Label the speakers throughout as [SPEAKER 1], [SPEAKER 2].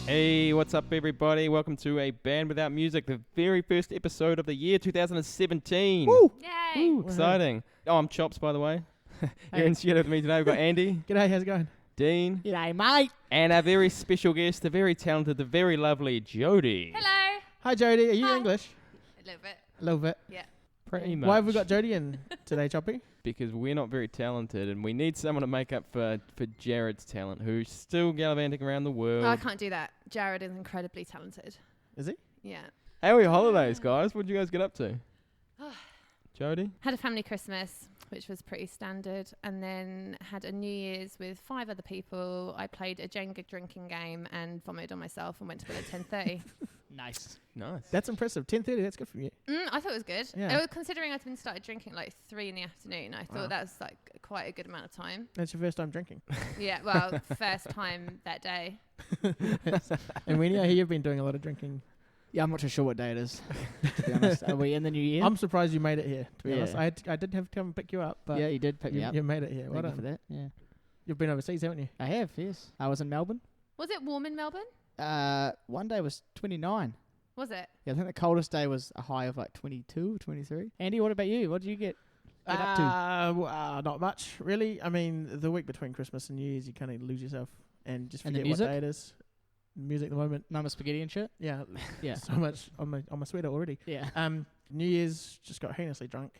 [SPEAKER 1] Hey, what's up, everybody? Welcome to A Band Without Music, the very first episode of the year 2017.
[SPEAKER 2] Woo!
[SPEAKER 3] Yay!
[SPEAKER 1] Woo, exciting. Oh, I'm Chops, by the way. Here in studio with me today, we've got Andy,
[SPEAKER 2] G'day, how's it going?
[SPEAKER 1] Dean,
[SPEAKER 2] G'day, mate.
[SPEAKER 1] and our very special guest, the very talented, the very lovely Jodie.
[SPEAKER 3] Hello.
[SPEAKER 2] Hi, Jodie. Are you
[SPEAKER 3] Hi.
[SPEAKER 2] English?
[SPEAKER 3] A little bit.
[SPEAKER 2] A little bit.
[SPEAKER 3] Yeah.
[SPEAKER 1] Pretty much.
[SPEAKER 2] Why have we got Jodie in today, Choppy?
[SPEAKER 1] Because we're not very talented, and we need someone to make up for Jared's talent, who's still gallivanting around the world.
[SPEAKER 3] Oh, I can't do that. Jared is incredibly talented.
[SPEAKER 2] Is he?
[SPEAKER 3] Yeah.
[SPEAKER 1] How are your holidays, guys? What did you guys get up to? Jodie?
[SPEAKER 3] Had a family Christmas, which was pretty standard, and then had a New Year's with 5 other people. I played a Jenga drinking game and vomited on myself and went to bed at 10:30.
[SPEAKER 2] Nice.
[SPEAKER 1] Nice.
[SPEAKER 2] That's impressive. 10:30, that's good for you.
[SPEAKER 3] I thought it was good.
[SPEAKER 2] Yeah.
[SPEAKER 3] Considering I'd been started drinking like 3 in the afternoon, I thought
[SPEAKER 2] Wow.
[SPEAKER 3] that was like quite a good amount of time.
[SPEAKER 2] That's your first time drinking.
[SPEAKER 3] Yeah, well, first time that day.
[SPEAKER 2] And when I hear you've been doing a lot of drinking,
[SPEAKER 4] Yeah, I'm not too sure what day it is, to be honest. Are we in the new year?
[SPEAKER 2] I'm surprised you made it here, to be
[SPEAKER 4] Yeah.
[SPEAKER 2] honest. I did have to come and pick you up, but
[SPEAKER 4] yeah, you did pick me
[SPEAKER 2] you,
[SPEAKER 4] up.
[SPEAKER 2] you made it here. Well
[SPEAKER 4] Thank you
[SPEAKER 2] done.
[SPEAKER 4] for that. Yeah,
[SPEAKER 2] You've been overseas, haven't you?
[SPEAKER 4] I have. Yes, I was in Melbourne.
[SPEAKER 3] Was it warm in Melbourne?
[SPEAKER 4] One day was 29.
[SPEAKER 3] Was it?
[SPEAKER 4] Yeah, I think the coldest day was a high of like 22 or 23. Andy, what about you? What did you get up to?
[SPEAKER 2] Not much, really. I mean, the week between Christmas and New Year's, you kind of lose yourself and just
[SPEAKER 4] And the
[SPEAKER 2] forget what
[SPEAKER 4] music?
[SPEAKER 2] day it is. Music at the moment.
[SPEAKER 4] Mama spaghetti and shit.
[SPEAKER 2] Yeah,
[SPEAKER 4] Yeah,
[SPEAKER 2] so much on my sweater already.
[SPEAKER 4] yeah.
[SPEAKER 2] New Year's just got heinously drunk,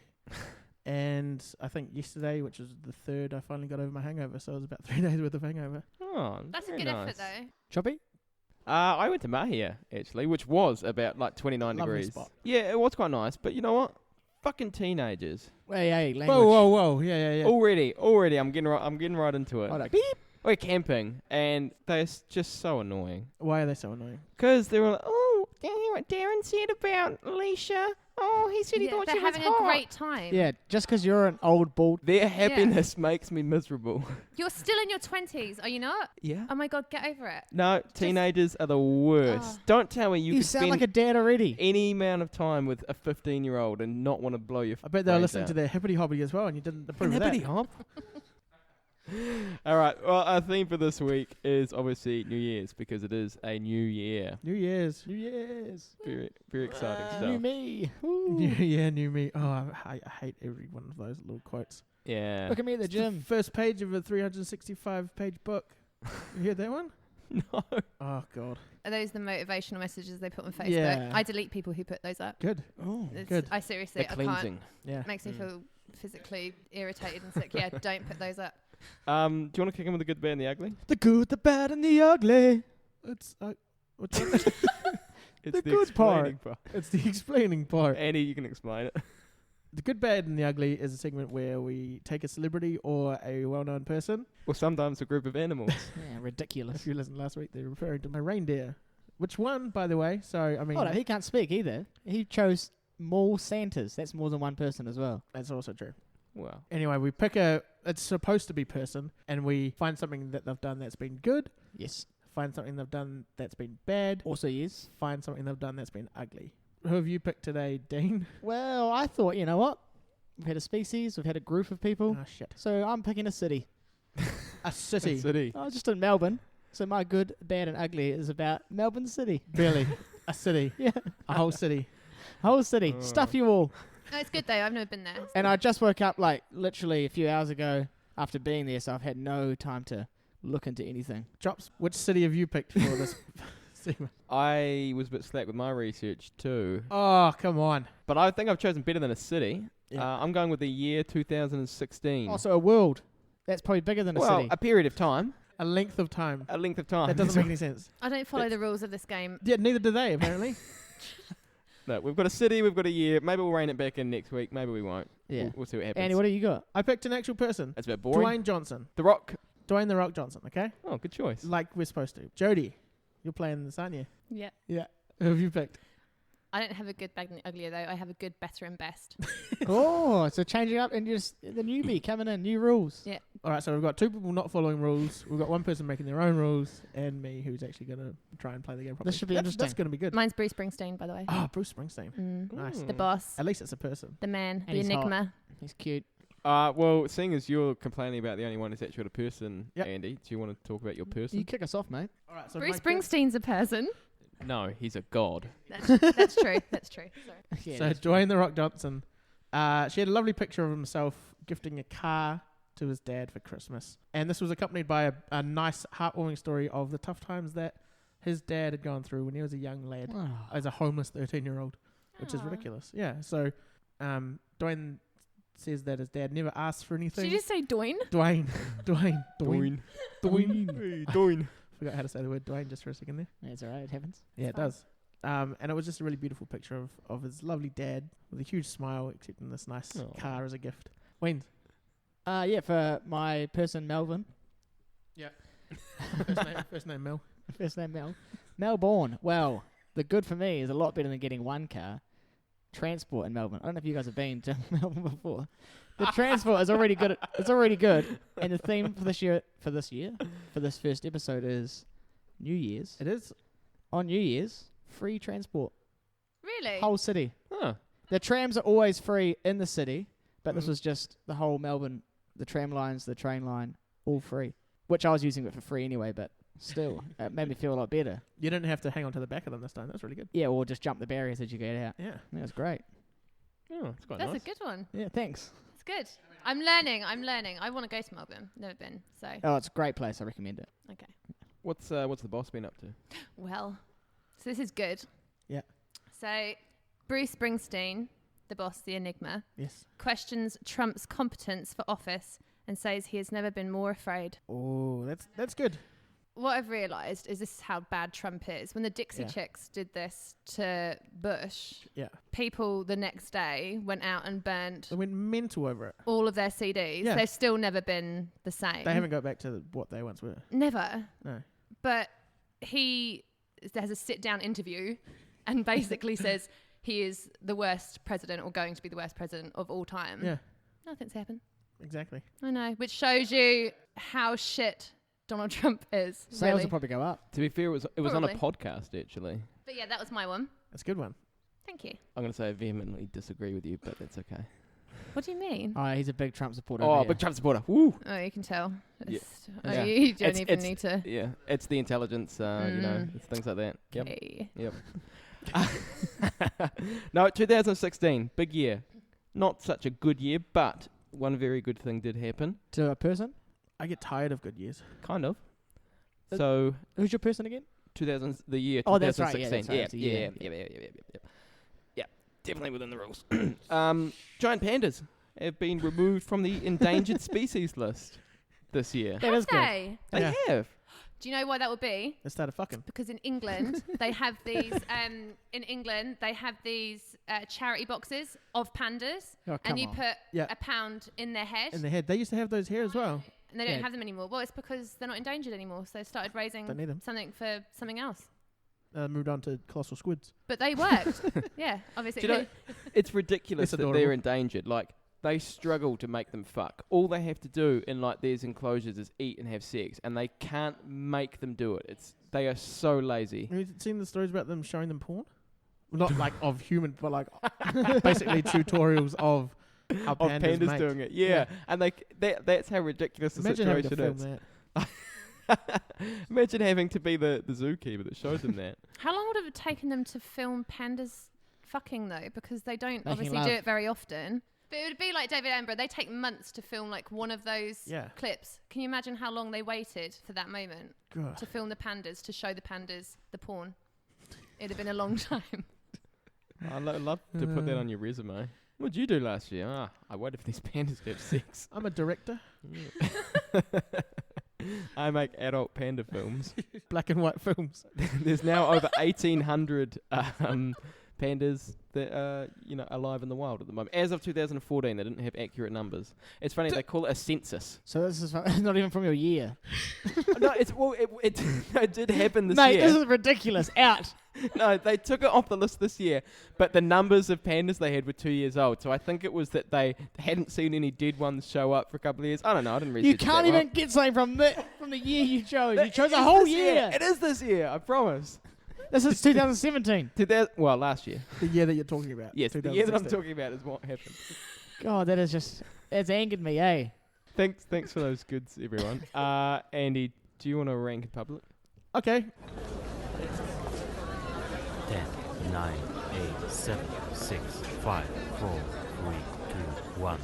[SPEAKER 2] and I think yesterday, which was the 3rd, I finally got over my hangover. So it was about 3 days worth of hangover.
[SPEAKER 1] Oh,
[SPEAKER 3] That's a
[SPEAKER 1] very
[SPEAKER 3] good
[SPEAKER 1] nice.
[SPEAKER 3] effort, though.
[SPEAKER 4] Choppy?
[SPEAKER 1] I went to Mahia, actually, which was about like 29
[SPEAKER 2] Lovely
[SPEAKER 1] degrees.
[SPEAKER 2] spot.
[SPEAKER 1] Yeah, it was quite nice, but you know what? Fucking teenagers.
[SPEAKER 4] Hey, language.
[SPEAKER 2] Whoa! Yeah.
[SPEAKER 1] Already, I'm getting right into it.
[SPEAKER 4] Hold on.
[SPEAKER 1] We're camping, and they're just so annoying.
[SPEAKER 2] Why are they so annoying?
[SPEAKER 1] Because they were like, oh, did you hear what Darren said about Alicia? Oh, he said he thought
[SPEAKER 3] they're
[SPEAKER 1] she was
[SPEAKER 3] having
[SPEAKER 1] hot.
[SPEAKER 3] a great time.
[SPEAKER 4] Yeah, just because you're an old bald.
[SPEAKER 1] Their happiness makes me miserable.
[SPEAKER 3] You're still in your 20s, are you not?
[SPEAKER 1] Yeah.
[SPEAKER 3] Oh my God, get over it.
[SPEAKER 1] No, teenagers are the worst.
[SPEAKER 3] Oh.
[SPEAKER 1] Don't tell me you
[SPEAKER 4] You
[SPEAKER 1] could
[SPEAKER 4] sound
[SPEAKER 1] spend
[SPEAKER 4] like a dad already.
[SPEAKER 1] any amount of time with a 15-year-old and not want to blow your
[SPEAKER 2] I bet they were
[SPEAKER 1] brains
[SPEAKER 2] listening
[SPEAKER 1] out.
[SPEAKER 2] to their hippity hobby as well, and you didn't approve of that.
[SPEAKER 1] Hippity hop. All right. Well, our theme for this week is obviously New Year's because it is a new year.
[SPEAKER 2] New Year's.
[SPEAKER 1] Very, very exciting
[SPEAKER 4] New
[SPEAKER 1] stuff.
[SPEAKER 4] me.
[SPEAKER 2] New year, new me. Oh, I hate every one of those little quotes.
[SPEAKER 1] Yeah.
[SPEAKER 4] Look at me at the
[SPEAKER 2] It's
[SPEAKER 4] gym.
[SPEAKER 2] first page of a 365-page book. You heard that one?
[SPEAKER 1] No.
[SPEAKER 2] Oh, God.
[SPEAKER 3] Are those the motivational messages they put on Facebook?
[SPEAKER 2] Yeah.
[SPEAKER 3] I delete people who put those up.
[SPEAKER 2] Good.
[SPEAKER 4] Oh,
[SPEAKER 2] Good.
[SPEAKER 3] I seriously,
[SPEAKER 1] The
[SPEAKER 3] I
[SPEAKER 1] cleansing.
[SPEAKER 2] Yeah.
[SPEAKER 3] can't. Makes me feel physically irritated and sick. Yeah, don't put those up.
[SPEAKER 1] Do you want to kick in with the good, bad, and the ugly?
[SPEAKER 4] the good, the bad, and the ugly.
[SPEAKER 2] It's what's that?
[SPEAKER 1] It's
[SPEAKER 4] The good part.
[SPEAKER 1] explaining part.
[SPEAKER 2] It's the explaining part.
[SPEAKER 1] Andy, you can explain it.
[SPEAKER 2] The good, bad, and the ugly is a segment where we take a celebrity or a well-known person.
[SPEAKER 1] Or sometimes a group of animals.
[SPEAKER 4] Yeah, ridiculous.
[SPEAKER 2] If you listened last week, they're referring to my reindeer. Which one, by the way? So, I mean,
[SPEAKER 4] Oh, no, he can't speak either. He chose more Santas. That's more than one person as well.
[SPEAKER 2] that's also true.
[SPEAKER 1] Wow.
[SPEAKER 2] Anyway, we pick it's supposed to be person, and we find something that they've done that's been good,
[SPEAKER 4] Yes.
[SPEAKER 2] find something they've done that's been bad,
[SPEAKER 4] Also, yes.
[SPEAKER 2] find something they've done that's been ugly. Who have you picked today, Dean?
[SPEAKER 4] Well, I thought, you know what? We've had a species, we've had a group of people.
[SPEAKER 2] Oh, shit.
[SPEAKER 4] So I'm picking a city.
[SPEAKER 2] A city.
[SPEAKER 1] City.
[SPEAKER 4] I was just in Melbourne. So my good, bad, and ugly is about Melbourne City.
[SPEAKER 2] Barely. A city.
[SPEAKER 4] Yeah.
[SPEAKER 2] A whole city.
[SPEAKER 4] Whole city.
[SPEAKER 1] Oh.
[SPEAKER 4] Stuff you all.
[SPEAKER 3] No, it's good though. I've never been there.
[SPEAKER 4] And I just woke up like literally a few hours ago after being there, so I've had no time to look into anything.
[SPEAKER 2] Drops. Which city have you picked for this segment?
[SPEAKER 1] I was a bit slack with my research too.
[SPEAKER 2] Oh, come on.
[SPEAKER 1] But I think I've chosen better than a city.
[SPEAKER 2] Yeah.
[SPEAKER 1] I'm going with the year 2016.
[SPEAKER 4] Also, a world. That's probably bigger than a
[SPEAKER 1] well,
[SPEAKER 4] city.
[SPEAKER 1] a period of time.
[SPEAKER 2] A length of time.
[SPEAKER 1] A length of time.
[SPEAKER 2] That doesn't make any sense.
[SPEAKER 3] I don't follow the rules of this game.
[SPEAKER 2] Yeah, neither do they, apparently.
[SPEAKER 1] No, we've got a city, we've got a year. Maybe we'll rein it back in next week. Maybe we won't.
[SPEAKER 4] Yeah.
[SPEAKER 1] We'll see what happens.
[SPEAKER 4] Andy, what do you got?
[SPEAKER 2] I picked an actual person.
[SPEAKER 1] That's a bit boring.
[SPEAKER 2] Dwayne Johnson.
[SPEAKER 1] The Rock.
[SPEAKER 2] Dwayne The Rock Johnson, okay?
[SPEAKER 1] Oh, good choice.
[SPEAKER 2] Like we're supposed to. Jodie, you're playing this, aren't you?
[SPEAKER 3] Yeah.
[SPEAKER 2] Yeah. Who have you picked?
[SPEAKER 3] I don't have a good, bad, and ugly though. I have a good, better, and best.
[SPEAKER 4] Oh, so changing up and just the newbie coming in, new rules.
[SPEAKER 3] Yeah.
[SPEAKER 2] All right, so we've got two people not following rules. We've got one person making their own rules, and me who's actually going to try and play the game properly.
[SPEAKER 4] This should be
[SPEAKER 2] That's
[SPEAKER 4] interesting.
[SPEAKER 2] going to be good.
[SPEAKER 3] Mine's Bruce Springsteen, by the way.
[SPEAKER 2] Oh, Bruce Springsteen.
[SPEAKER 3] Mm.
[SPEAKER 2] Nice.
[SPEAKER 3] The boss,
[SPEAKER 2] At least it's a person.
[SPEAKER 3] the man,
[SPEAKER 4] And
[SPEAKER 3] the
[SPEAKER 4] he's hot.
[SPEAKER 3] enigma.
[SPEAKER 4] He's cute.
[SPEAKER 1] Well, seeing as you're complaining about the only one who's actually got a person,
[SPEAKER 2] Yep.
[SPEAKER 1] Andy, do you want to talk about your person?
[SPEAKER 4] You kick us off, mate.
[SPEAKER 2] All right, so
[SPEAKER 3] Bruce
[SPEAKER 2] my
[SPEAKER 3] Springsteen's a person.
[SPEAKER 1] No, he's a god.
[SPEAKER 3] That's true. That's true. Sorry.
[SPEAKER 4] Yeah,
[SPEAKER 2] So
[SPEAKER 4] that's-
[SPEAKER 2] Dwayne the Rock Johnson, she had a lovely picture of himself gifting a car to his dad for Christmas, and this was accompanied by a nice, heartwarming story of the tough times that his dad had gone through when he was a young lad
[SPEAKER 4] Oh.
[SPEAKER 2] as a homeless 13-year-old, which is
[SPEAKER 3] Aw.
[SPEAKER 2] ridiculous. Yeah. So, Dwayne says that his dad never asked for anything.
[SPEAKER 3] Did you just say Doyne?
[SPEAKER 2] Dwayne.
[SPEAKER 1] Hey, Doin.
[SPEAKER 2] Forgot how to say the word Dwayne just for a second there.
[SPEAKER 4] That's all right. It happens.
[SPEAKER 2] Yeah, it
[SPEAKER 3] fine.
[SPEAKER 2] does. And it was just a really beautiful picture of his lovely dad with a huge smile, accepting this nice
[SPEAKER 1] Aw.
[SPEAKER 2] car as a gift. Wayne.
[SPEAKER 4] Yeah, for my person, Melvin.
[SPEAKER 2] First name Mel.
[SPEAKER 4] First name Mel. Melbourne. Well, the good for me is a lot better than getting one car. Transport in Melbourne. I don't know if you guys have been to Melbourne before. The transport is already good. It's already good. And the theme for this first episode is New Year's.
[SPEAKER 2] It is.
[SPEAKER 4] On New Year's, free transport.
[SPEAKER 3] Really?
[SPEAKER 4] Whole city.
[SPEAKER 1] Huh.
[SPEAKER 4] The trams are always free in the city, but this
[SPEAKER 2] Mhm.
[SPEAKER 4] was just the whole Melbourne, the tram lines, the train line, all free. Which I was using it for free anyway, but still, it made me feel a lot better.
[SPEAKER 2] You didn't have to hang on to the back of them this time. That's really good.
[SPEAKER 4] Yeah, or just jump the barriers as you get out.
[SPEAKER 2] Yeah.
[SPEAKER 4] That was great.
[SPEAKER 1] Oh, it's quite
[SPEAKER 3] That's
[SPEAKER 1] nice.
[SPEAKER 3] a good one.
[SPEAKER 4] Yeah, thanks.
[SPEAKER 3] It's good. I'm learning. I want to go to Melbourne. Never been. So,
[SPEAKER 4] Oh, it's a great place. I recommend it.
[SPEAKER 3] okay.
[SPEAKER 1] What's the boss been up to?
[SPEAKER 3] Well, so this is good.
[SPEAKER 2] Yeah.
[SPEAKER 3] So, Bruce Springsteen, the boss, the Enigma,
[SPEAKER 2] Yes.
[SPEAKER 3] questions Trump's competence for office and says he has never been more afraid.
[SPEAKER 2] Oh, that's good.
[SPEAKER 3] What I've realised is this is how bad Trump is. When the Dixie
[SPEAKER 2] Yeah.
[SPEAKER 3] Chicks did this to Bush,
[SPEAKER 2] Yeah.
[SPEAKER 3] people the next day went out and burned
[SPEAKER 2] They went mental over it.
[SPEAKER 3] all of their CDs.
[SPEAKER 2] Yeah.
[SPEAKER 3] They've still never been the same.
[SPEAKER 2] They haven't got back to what they once were.
[SPEAKER 3] Never.
[SPEAKER 2] No.
[SPEAKER 3] But he has a sit-down interview and basically says he is the worst president or going to be the worst president of all time.
[SPEAKER 2] Yeah.
[SPEAKER 3] Nothing's happened.
[SPEAKER 2] Exactly.
[SPEAKER 3] I know. Which shows you how shit Donald Trump is.
[SPEAKER 4] Sales
[SPEAKER 3] really.
[SPEAKER 4] will probably go up.
[SPEAKER 1] To be fair, it was on a
[SPEAKER 3] Probably.
[SPEAKER 1] podcast actually.
[SPEAKER 3] But yeah, that was my one.
[SPEAKER 2] That's a good one.
[SPEAKER 3] Thank you.
[SPEAKER 1] I'm gonna say I vehemently disagree with you, but that's okay.
[SPEAKER 3] What do you mean?
[SPEAKER 4] Oh, he's a big Trump supporter.
[SPEAKER 1] Oh,
[SPEAKER 4] over
[SPEAKER 1] big
[SPEAKER 4] here.
[SPEAKER 1] Trump supporter. Woo.
[SPEAKER 3] Oh, you can tell.
[SPEAKER 1] Yeah.
[SPEAKER 3] It's-
[SPEAKER 1] Yeah.
[SPEAKER 3] You don't
[SPEAKER 1] It's-
[SPEAKER 3] even
[SPEAKER 1] it's-
[SPEAKER 3] need to.
[SPEAKER 1] Yeah, it's the intelligence. You know,
[SPEAKER 3] Mm.
[SPEAKER 1] it's things like that. Yep.
[SPEAKER 3] Okay.
[SPEAKER 1] Yep. No, 2016, big year. Not such a good year, but one very good thing did happen.
[SPEAKER 4] To a person?
[SPEAKER 2] I get tired of good years.
[SPEAKER 1] Kind of.
[SPEAKER 4] Uh,
[SPEAKER 1] So
[SPEAKER 4] Who's your person again?
[SPEAKER 1] 2000, the year 2016.
[SPEAKER 4] Oh, that's right, yeah, that's right,
[SPEAKER 1] Yeah,
[SPEAKER 4] it's a
[SPEAKER 1] yeah,
[SPEAKER 4] year.
[SPEAKER 1] yeah, definitely within the rules. Giant pandas have been removed from the endangered species list this year.
[SPEAKER 4] That is good.
[SPEAKER 3] Okay.
[SPEAKER 1] They
[SPEAKER 2] Yeah.
[SPEAKER 1] have.
[SPEAKER 3] Do you know why that would be?
[SPEAKER 2] They started fucking.
[SPEAKER 3] Because in England they have these. In England they have these charity boxes of pandas,
[SPEAKER 4] Oh,
[SPEAKER 3] and
[SPEAKER 4] come
[SPEAKER 3] you
[SPEAKER 4] on.
[SPEAKER 3] put
[SPEAKER 2] Yeah.
[SPEAKER 3] a pound in their head,
[SPEAKER 2] In the head. They used to have those here as well.
[SPEAKER 3] and they don't
[SPEAKER 4] Yeah.
[SPEAKER 3] have them anymore. Well, it's because they're not endangered anymore, so they started raising
[SPEAKER 2] Don't need them.
[SPEAKER 3] something for something else.
[SPEAKER 2] Moved on to colossal squids.
[SPEAKER 3] But they worked. Yeah, obviously.
[SPEAKER 1] Do you know, it's ridiculous
[SPEAKER 2] It's
[SPEAKER 1] that
[SPEAKER 2] adorable.
[SPEAKER 1] they're endangered. Like, they struggle to make them fuck. All they have to do in, like, these enclosures is eat and have sex, and they can't make them do it. They are so lazy.
[SPEAKER 2] Have you seen the stories about them showing them porn? Well, not like of human, but like basically tutorials of how
[SPEAKER 1] Of
[SPEAKER 2] pandas,
[SPEAKER 1] pandas
[SPEAKER 2] make.
[SPEAKER 1] doing it, yeah. And that's how ridiculous the
[SPEAKER 2] Imagine having to
[SPEAKER 1] situation
[SPEAKER 2] film
[SPEAKER 1] is.
[SPEAKER 2] that.
[SPEAKER 1] Imagine having to be the zookeeper that showed them that.
[SPEAKER 3] How long would it have taken them to film pandas fucking though? Because they don't
[SPEAKER 4] Making
[SPEAKER 3] obviously
[SPEAKER 4] love.
[SPEAKER 3] do it very often. But it would be like David Attenborough. They take months to film like one of those
[SPEAKER 2] Yeah.
[SPEAKER 3] clips. Can you imagine how long they waited for that moment
[SPEAKER 2] God.
[SPEAKER 3] to film the pandas, to show the pandas the porn? It'd have been a long time.
[SPEAKER 1] I'd love to put that on your resume. What'd you do last year? I waited for these pandas to have sex.
[SPEAKER 2] I'm a director.
[SPEAKER 1] I make adult panda films.
[SPEAKER 2] Black and white films.
[SPEAKER 1] There's now over 1,800 pandas that are alive in the wild at the moment. As of 2014, they didn't have accurate numbers. It's funny, they call it a census.
[SPEAKER 4] So this is not even from your year.
[SPEAKER 1] No, it did happen this
[SPEAKER 4] Mate,
[SPEAKER 1] year.
[SPEAKER 4] this is ridiculous. Out.
[SPEAKER 1] No, they took it off the list this year, but the numbers of pandas they had were 2 years old. So I think it was that they hadn't seen any dead ones show up for a couple of years. I don't know. I didn't research
[SPEAKER 4] You
[SPEAKER 1] it
[SPEAKER 4] can't
[SPEAKER 1] that
[SPEAKER 4] even
[SPEAKER 1] well.
[SPEAKER 4] get something from the year you chose.
[SPEAKER 1] That
[SPEAKER 4] You chose a
[SPEAKER 1] is
[SPEAKER 4] whole
[SPEAKER 1] this
[SPEAKER 4] year.
[SPEAKER 1] It is this year. I promise.
[SPEAKER 4] This is 2017.
[SPEAKER 1] Last year.
[SPEAKER 2] The year that you're talking about.
[SPEAKER 1] Yes, the year that I'm
[SPEAKER 2] 2016.
[SPEAKER 1] talking about is what happened.
[SPEAKER 4] God, that is just It's angered me, eh?
[SPEAKER 1] Thanks for those goods, everyone. Andy, do you want to rank in public?
[SPEAKER 2] Okay.
[SPEAKER 5] 10, 9, 8, 7, 6, 5, 4, 3, 2, 1.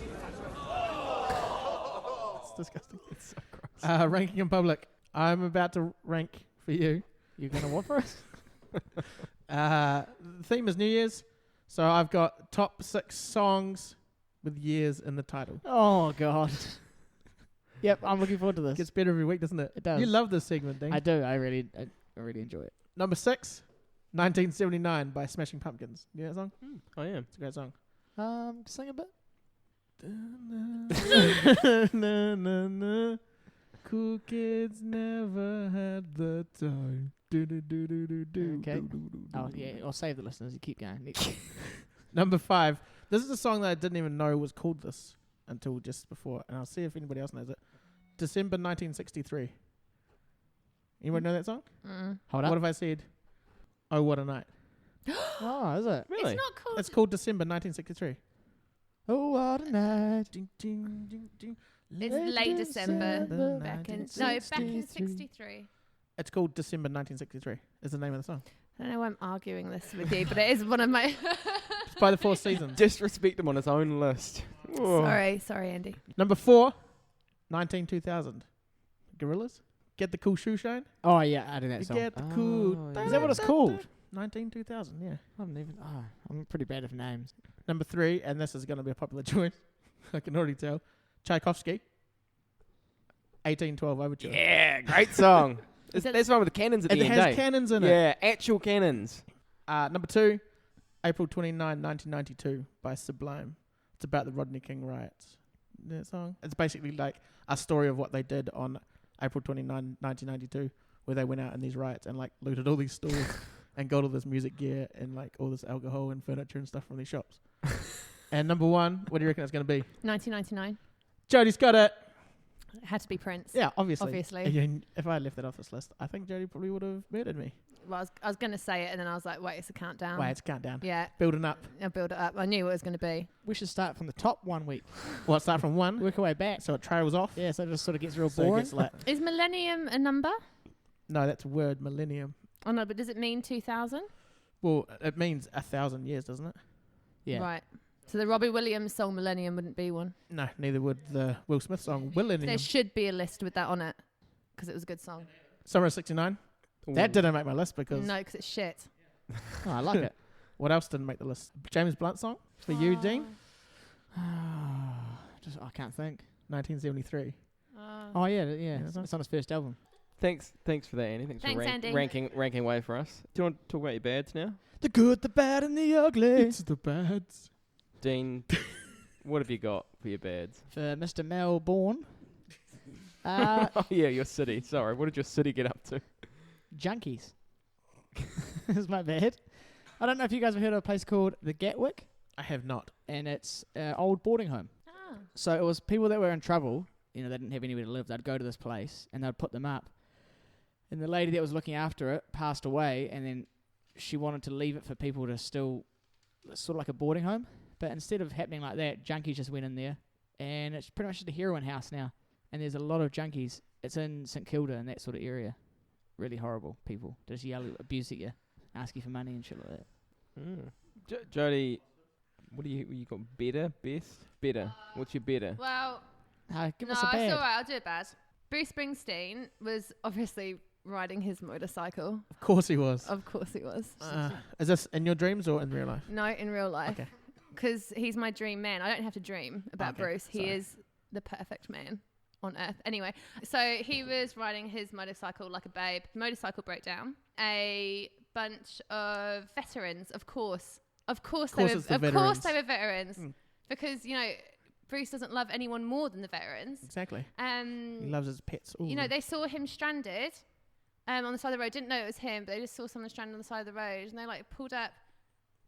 [SPEAKER 2] It's disgusting.
[SPEAKER 1] It's so gross.
[SPEAKER 2] Ranking in public. I'm about to rank for you.
[SPEAKER 4] You're going to what for us?
[SPEAKER 2] The theme is New Year's, so I've got top 6 songs with years in the title.
[SPEAKER 4] Oh, God. Yep, I'm looking forward to this.
[SPEAKER 2] Gets better every week, doesn't it?
[SPEAKER 4] It does.
[SPEAKER 2] You love this segment, Dean.
[SPEAKER 4] I do. I really enjoy it.
[SPEAKER 2] Number 6, 1979 by Smashing Pumpkins. You know that song?
[SPEAKER 1] I am.
[SPEAKER 2] It's a great song.
[SPEAKER 4] Sing a bit.
[SPEAKER 2] Cool kids never had the time.
[SPEAKER 4] Okay. Oh, yeah. I'll save the listeners. You keep going.
[SPEAKER 2] Number 5. This is a song that I didn't even know was called this until just before, and I'll see if anybody else knows it. December 1963. Anyone know that song?
[SPEAKER 4] Hold
[SPEAKER 2] What
[SPEAKER 4] up.
[SPEAKER 2] if I said, "Oh, what a night"?
[SPEAKER 4] Oh, is it?
[SPEAKER 1] Really?
[SPEAKER 3] It's not called.
[SPEAKER 2] It's called December 1963.
[SPEAKER 4] Oh, what a night.
[SPEAKER 2] Ding, ding, ding, ding.
[SPEAKER 3] It's late December.
[SPEAKER 2] December
[SPEAKER 3] Back in
[SPEAKER 2] 1963.
[SPEAKER 3] 63.
[SPEAKER 2] It's called December 1963. Is the name of the song.
[SPEAKER 3] I don't know why I'm arguing this with you, but it is one of my.
[SPEAKER 2] It's by the Four Seasons.
[SPEAKER 1] Disrespect him on his own list. Whoa.
[SPEAKER 3] Sorry, Andy.
[SPEAKER 2] Number 4, 2000. Gorillas. Get the cool shoe shine.
[SPEAKER 4] Oh, yeah. I do that song.
[SPEAKER 2] Get the cool.
[SPEAKER 1] yeah.
[SPEAKER 4] Is that what it's called?
[SPEAKER 2] 2000. Yeah.
[SPEAKER 4] I haven't even. I'm pretty bad with names.
[SPEAKER 2] Number 3, and this is going to be a popular choice. I can already tell. Tchaikovsky. 1812 Overture.
[SPEAKER 1] Yeah, great song. That's the one with the cannons at
[SPEAKER 2] It
[SPEAKER 1] the end,
[SPEAKER 2] has
[SPEAKER 1] eh?
[SPEAKER 2] cannons in it.
[SPEAKER 1] Yeah, actual cannons.
[SPEAKER 2] Number 2, April 29, 1992 by Sublime. It's about the Rodney King riots. That song. It's basically like a story of what they did on April 29, 1992, where they went out in these riots and like looted all these stores and got all this music gear and like all this alcohol and furniture and stuff from these shops. And number 1, what do you reckon it's going to be?
[SPEAKER 3] 1999.
[SPEAKER 2] Jodie's got it.
[SPEAKER 3] It had to be Prince.
[SPEAKER 2] Yeah, obviously.
[SPEAKER 3] Obviously.
[SPEAKER 2] And if I left that off this list, I think Jodie probably would have murdered me.
[SPEAKER 3] Well, I was going to say it, and then I was like, wait, it's a countdown.
[SPEAKER 2] Wait, it's a countdown.
[SPEAKER 3] Yeah,
[SPEAKER 2] Building up.
[SPEAKER 3] I'll build it up. I knew what it was going to be.
[SPEAKER 4] We should start from the top 1 week.
[SPEAKER 2] Well, start from 1,
[SPEAKER 4] Work our way back.
[SPEAKER 2] so it trails off.
[SPEAKER 4] Yeah, so it just sort of gets real
[SPEAKER 2] So it
[SPEAKER 4] boring.
[SPEAKER 2] gets like,
[SPEAKER 3] Is millennium a number?
[SPEAKER 2] no, that's a word, millennium.
[SPEAKER 3] Oh, no, but does it mean 2000?
[SPEAKER 2] Well, it means 1,000 years, doesn't it?
[SPEAKER 4] Yeah.
[SPEAKER 3] Right. So the Robbie Williams song Millennium wouldn't be one.
[SPEAKER 2] No, neither would the Will Smith song, Millennium.
[SPEAKER 3] There should be a list with that on it, because it was a good song.
[SPEAKER 2] Summer of 69. That didn't make my list because
[SPEAKER 3] No, because it's shit.
[SPEAKER 4] Oh, I like it.
[SPEAKER 2] what else didn't make the list? James Blunt song for you, Dean,
[SPEAKER 4] I can't think.
[SPEAKER 2] 1973.
[SPEAKER 4] Oh, yeah.
[SPEAKER 2] Yeah,
[SPEAKER 4] It's on his first album.
[SPEAKER 1] Thanks for that, Andy. Thanks
[SPEAKER 3] Thanks,
[SPEAKER 1] for
[SPEAKER 3] Andy.
[SPEAKER 1] ranking way for us. Do you want to talk about your bads now?
[SPEAKER 4] The good, the bad, and the ugly.
[SPEAKER 2] It's the bads.
[SPEAKER 1] Dean, what have you got for your bads?
[SPEAKER 4] For Mr. Melbourne.
[SPEAKER 1] Oh, yeah, your city. Sorry, what did your city get up to?
[SPEAKER 4] Junkies. Is my bad. I don't know if you guys have heard of a place called the Gatwick,
[SPEAKER 2] I have not.
[SPEAKER 4] and it's an old boarding home.
[SPEAKER 3] Ah.
[SPEAKER 4] So it was people that were in trouble. You know, they didn't have anywhere to live. They'd go to this place and they'd put them up. And the lady that was looking after it passed away, and then she wanted to leave it for people to still, sort of like a boarding home. But instead of happening like that, junkies just went in there, and it's pretty much just a heroin house now. And there's a lot of junkies. It's in St Kilda and that sort of area. Really horrible people. They just yell abuse at you, ask you for money and shit like that.
[SPEAKER 1] Jodie, what do you got? Better, best, better. What's your better?
[SPEAKER 3] Well,
[SPEAKER 4] Give
[SPEAKER 3] no,
[SPEAKER 4] us a
[SPEAKER 3] it's
[SPEAKER 4] bad.
[SPEAKER 3] all right. I'll do it bad. Bruce Springsteen was obviously riding his motorcycle.
[SPEAKER 2] Of course he was.
[SPEAKER 3] Of course he was.
[SPEAKER 2] Is this in your dreams or in real life?
[SPEAKER 3] No, in real life.
[SPEAKER 2] Okay.
[SPEAKER 3] Because he's my dream man. I don't have to dream about
[SPEAKER 2] Okay,
[SPEAKER 3] Bruce. He
[SPEAKER 2] sorry.
[SPEAKER 3] is the perfect man on earth. Anyway, so he was riding his motorcycle like a babe. Motorcycle broke down. A bunch of veterans, of course. Of course they
[SPEAKER 2] it's the
[SPEAKER 3] were
[SPEAKER 2] veterans.
[SPEAKER 3] veterans.
[SPEAKER 2] Mm.
[SPEAKER 3] Because, you know, Bruce doesn't love anyone more than the veterans.
[SPEAKER 2] Exactly. He loves his pets. Ooh.
[SPEAKER 3] You know, they saw him stranded on the side of the road. Didn't know it was him, but they just saw someone stranded on the side of the road. And they, like, pulled up,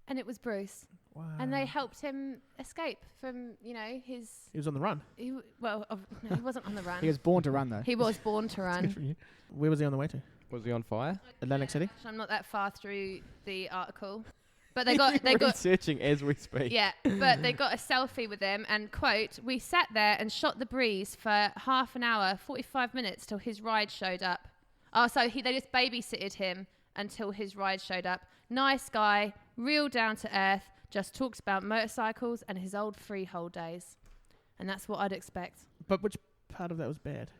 [SPEAKER 3] and it was Bruce.
[SPEAKER 2] Wow.
[SPEAKER 3] And they helped him escape from, you know, his...
[SPEAKER 2] He was on the run.
[SPEAKER 3] No, he wasn't on the run.
[SPEAKER 4] He was born to run, though.
[SPEAKER 3] He was born to
[SPEAKER 2] Good
[SPEAKER 3] run.
[SPEAKER 2] for you. Where was he on the way to?
[SPEAKER 1] Was he on fire?
[SPEAKER 2] Atlantic City?
[SPEAKER 3] I'm not that far through the article. But they got
[SPEAKER 1] researching as we speak.
[SPEAKER 3] yeah, but they got a selfie with him and quote, "We sat there and shot the breeze for half an hour, 45 minutes till his ride showed up." Oh, so they just babysitted him until his ride showed up. Nice guy, real down to earth, just talks about motorcycles and his old freehold days. And that's what I'd expect.
[SPEAKER 2] But which part of that was bad?